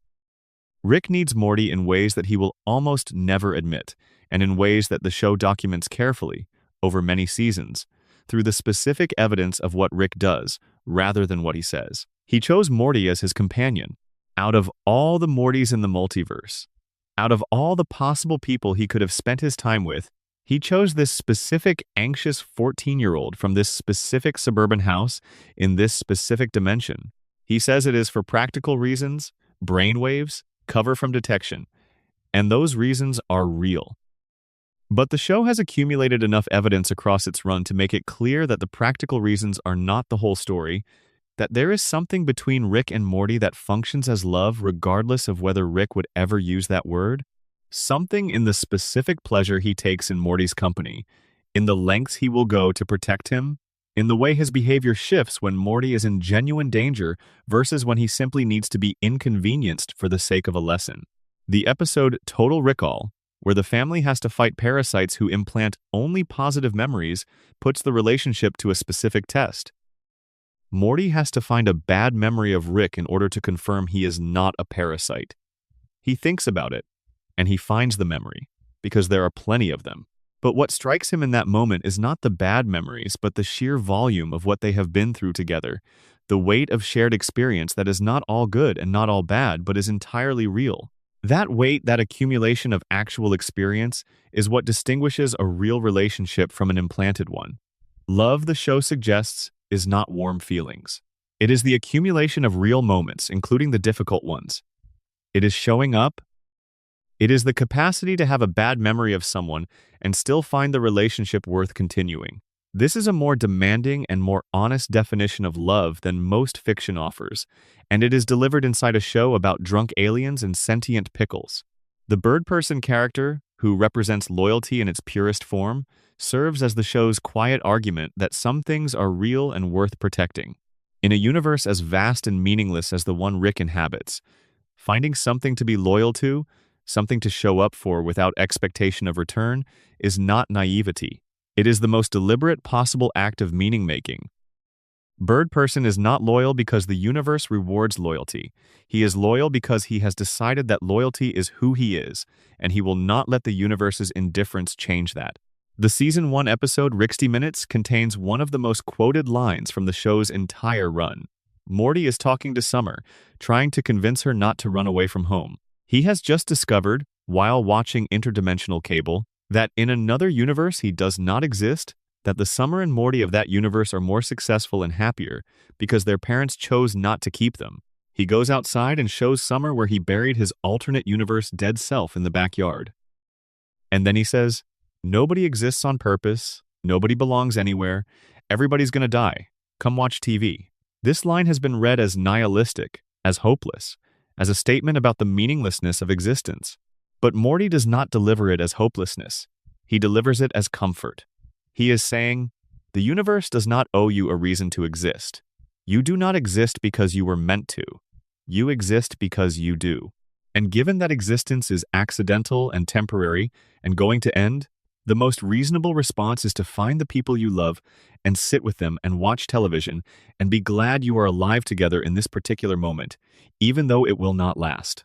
Rick needs Morty in ways that he will almost never admit, and in ways that the show documents carefully, over many seasons, through the specific evidence of what Rick does, rather than what he says. He chose Morty as his companion. Out of all the Mortys in the multiverse, out of all the possible people he could have spent his time with, he chose this specific anxious 14-year-old from this specific suburban house in this specific dimension. He says it is for practical reasons, brainwaves, cover from detection, and those reasons are real. But the show has accumulated enough evidence across its run to make it clear that the practical reasons are not the whole story, that there is something between Rick and Morty that functions as love regardless of whether Rick would ever use that word. Something in the specific pleasure he takes in Morty's company, in the lengths he will go to protect him, in the way his behavior shifts when Morty is in genuine danger versus when he simply needs to be inconvenienced for the sake of a lesson. The episode Total Recall, where the family has to fight parasites who implant only positive memories, puts the relationship to a specific test. Morty has to find a bad memory of Rick in order to confirm he is not a parasite. He thinks about it, and he finds the memory, because there are plenty of them. But what strikes him in that moment is not the bad memories, but the sheer volume of what they have been through together, the weight of shared experience that is not all good and not all bad, but is entirely real. That weight, that accumulation of actual experience, is what distinguishes a real relationship from an implanted one. Love, the show suggests, is not warm feelings. It is the accumulation of real moments, including the difficult ones. It is showing up. It is the capacity to have a bad memory of someone and still find the relationship worth continuing. This is a more demanding and more honest definition of love than most fiction offers, and it is delivered inside a show about drunk aliens and sentient pickles. The bird person character, who represents loyalty in its purest form, serves as the show's quiet argument that some things are real and worth protecting. In a universe as vast and meaningless as the one Rick inhabits, finding something to be loyal to, something to show up for without expectation of return, is not naivety. It is the most deliberate possible act of meaning-making. Bird Person is not loyal because the universe rewards loyalty. He is loyal because he has decided that loyalty is who he is, and he will not let the universe's indifference change that. The Season 1 episode, Ricksty Minutes, contains one of the most quoted lines from the show's entire run. Morty is talking to Summer, trying to convince her not to run away from home. He has just discovered, while watching Interdimensional Cable, that in another universe he does not exist, that the Summer and Morty of that universe are more successful and happier because their parents chose not to keep them. He goes outside and shows Summer where he buried his alternate universe dead self in the backyard. And then he says, "Nobody exists on purpose, nobody belongs anywhere, everybody's gonna die. Come watch TV." This line has been read as nihilistic, as hopeless, as a statement about the meaninglessness of existence. But Morty does not deliver it as hopelessness. He delivers it as comfort. He is saying, The universe does not owe you a reason to exist. You do not exist because you were meant to. You exist because you do. And given that existence is accidental and temporary and going to end, the most reasonable response is to find the people you love and sit with them and watch television and be glad you are alive together in this particular moment, even though it will not last.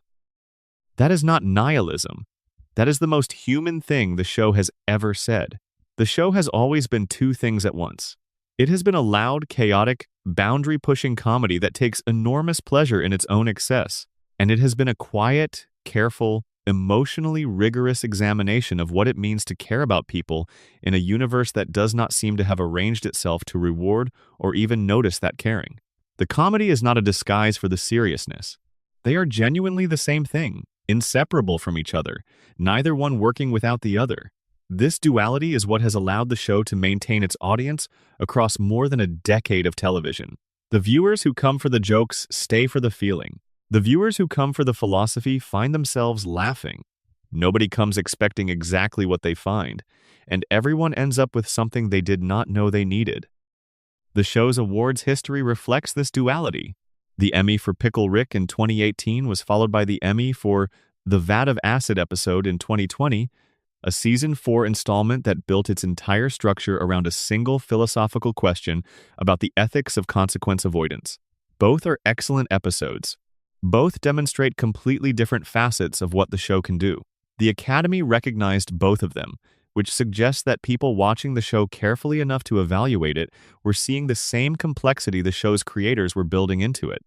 That is not nihilism. That is the most human thing the show has ever said. The show has always been two things at once. It has been a loud, chaotic, boundary-pushing comedy that takes enormous pleasure in its own excess, and it has been a quiet, careful, emotionally rigorous examination of what it means to care about people in a universe that does not seem to have arranged itself to reward or even notice that caring. The comedy is not a disguise for the seriousness. They are genuinely the same thing, inseparable from each other, neither one working without the other. This duality is what has allowed the show to maintain its audience across more than a decade of television. The viewers who come for the jokes stay for the feeling. The viewers who come for the philosophy find themselves laughing. Nobody comes expecting exactly what they find, and everyone ends up with something they did not know they needed. The show's awards history reflects this duality. The Emmy for Pickle Rick in 2018 was followed by the Emmy for the Vat of Acid episode in 2020, a Season 4 installment that built its entire structure around a single philosophical question about the ethics of consequence avoidance. Both are excellent episodes. Both demonstrate completely different facets of what the show can do. The Academy recognized both of them, which suggests that people watching the show carefully enough to evaluate it were seeing the same complexity the show's creators were building into it.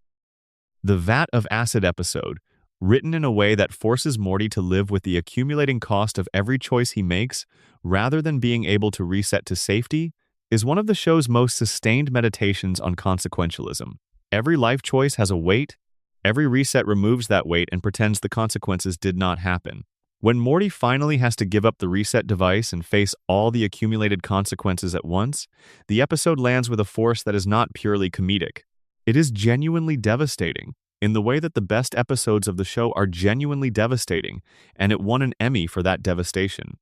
The Vat of Acid episode, written in a way that forces Morty to live with the accumulating cost of every choice he makes, rather than being able to reset to safety, is one of the show's most sustained meditations on consequentialism. Every life choice has a weight. Every reset removes that weight and pretends the consequences did not happen. When Morty finally has to give up the reset device and face all the accumulated consequences at once, the episode lands with a force that is not purely comedic. It is genuinely devastating, in the way that the best episodes of the show are genuinely devastating, and it won an Emmy for that devastation.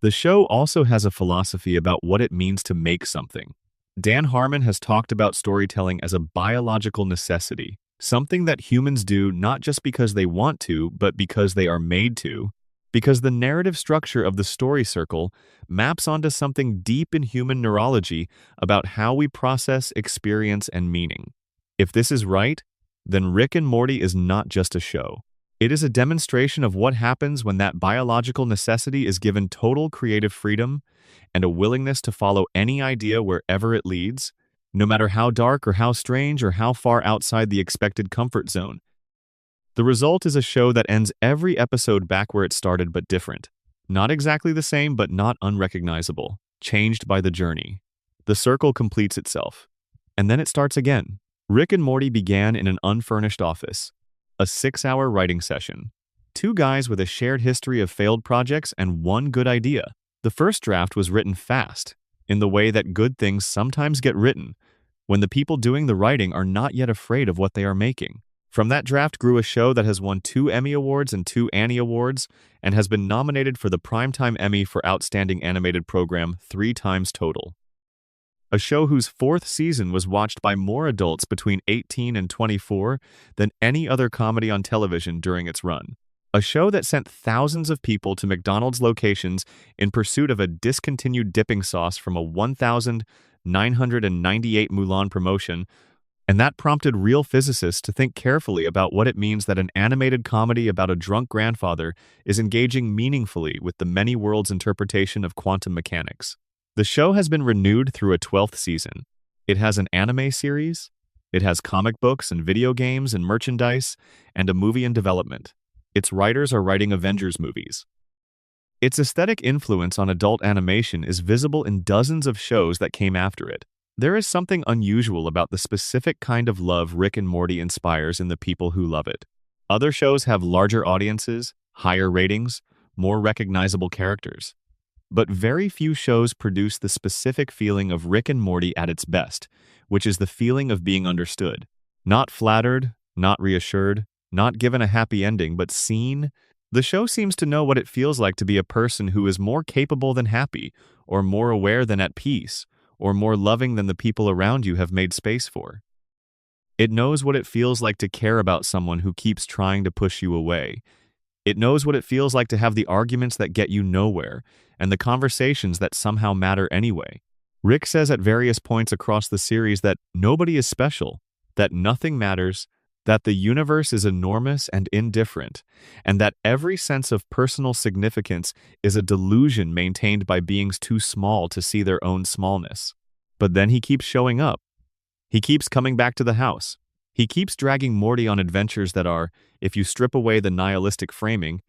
The show also has a philosophy about what it means to make something. Dan Harmon has talked about storytelling as a biological necessity, something that humans do not just because they want to, but because they are made to, because the narrative structure of the story circle maps onto something deep in human neurology about how we process, experience, and meaning. If this is right, then Rick and Morty is not just a show. It is a demonstration of what happens when that biological necessity is given total creative freedom and a willingness to follow any idea wherever it leads, no matter how dark or how strange or how far outside the expected comfort zone. The result is a show that ends every episode back where it started but different. Not exactly the same, but not unrecognizable. Changed by the journey. The circle completes itself. And then it starts again. Rick and Morty began in an unfurnished office. A 6-hour writing session. Two guys with a shared history of failed projects and one good idea. The first draft was written fast, in the way that good things sometimes get written, when the people doing the writing are not yet afraid of what they are making. From that draft grew a show that has won 2 Emmy Awards and 2 Annie Awards, and has been nominated for the Primetime Emmy for Outstanding Animated Program 3 times total. A show whose 4th season was watched by more adults between 18 and 24 than any other comedy on television during its run. A show that sent thousands of people to McDonald's locations in pursuit of a discontinued dipping sauce from a 1,998 Mulan promotion, and that prompted real physicists to think carefully about what it means that an animated comedy about a drunk grandfather is engaging meaningfully with the many worlds interpretation of quantum mechanics. The show has been renewed through a 12th season. It has an anime series, it has comic books and video games and merchandise, and a movie in development. Its writers are writing Avengers movies. Its aesthetic influence on adult animation is visible in dozens of shows that came after it. There is something unusual about the specific kind of love Rick and Morty inspires in the people who love it. Other shows have larger audiences, higher ratings, more recognizable characters. But very few shows produce the specific feeling of Rick and Morty at its best, which is the feeling of being understood. Not flattered, not reassured, not given a happy ending, but seen. The show seems to know what it feels like to be a person who is more capable than happy, or more aware than at peace, or more loving than the people around you have made space for. It knows what it feels like to care about someone who keeps trying to push you away. It knows what it feels like to have the arguments that get you nowhere and the conversations that somehow matter anyway. Rick says at various points across the series that nobody is special, that nothing matters, that the universe is enormous and indifferent, and that every sense of personal significance is a delusion maintained by beings too small to see their own smallness. But then he keeps showing up. He keeps coming back to the house. He keeps dragging Morty on adventures that are, if you strip away the nihilistic framing,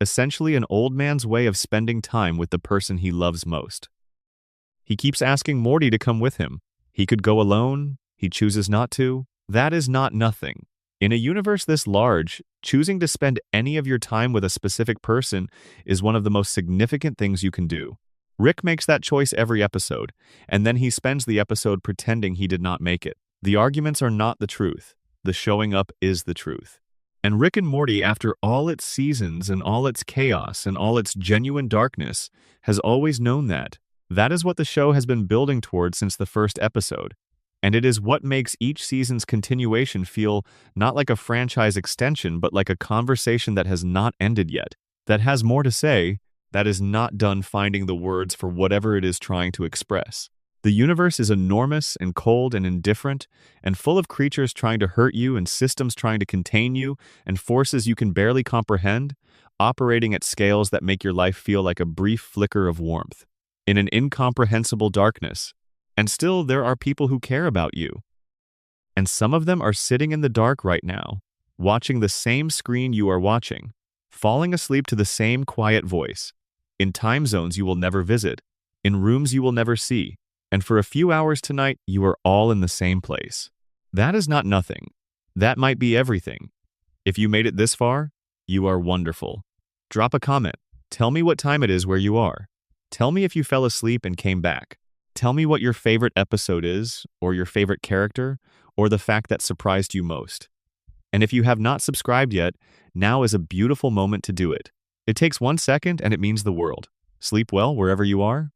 essentially an old man's way of spending time with the person he loves most. He keeps asking Morty to come with him. He could go alone. He chooses not to. That is not nothing. In a universe this large, choosing to spend any of your time with a specific person is one of the most significant things you can do. Rick makes that choice every episode, and then he spends the episode pretending he did not make it. The arguments are not the truth. The showing up is the truth. And Rick and Morty, after all its seasons and all its chaos and all its genuine darkness, has always known that. That is what the show has been building towards since the first episode. And it is what makes each season's continuation feel not like a franchise extension, but like a conversation that has not ended yet, that has more to say, that is not done finding the words for whatever it is trying to express. The universe is enormous and cold and indifferent, and full of creatures trying to hurt you and systems trying to contain you and forces you can barely comprehend, operating at scales that make your life feel like a brief flicker of warmth in an incomprehensible darkness. And still, there are people who care about you. And some of them are sitting in the dark right now, watching the same screen you are watching, falling asleep to the same quiet voice, in time zones you will never visit, in rooms you will never see, and for a few hours tonight, you are all in the same place. That is not nothing. That might be everything. If you made it this far, you are wonderful. Drop a comment. Tell me what time it is where you are. Tell me if you fell asleep and came back. Tell me what your favorite episode is, or your favorite character, or the fact that surprised you most. And if you have not subscribed yet, now is a beautiful moment to do it. It takes 1 second and it means the world. Sleep well wherever you are.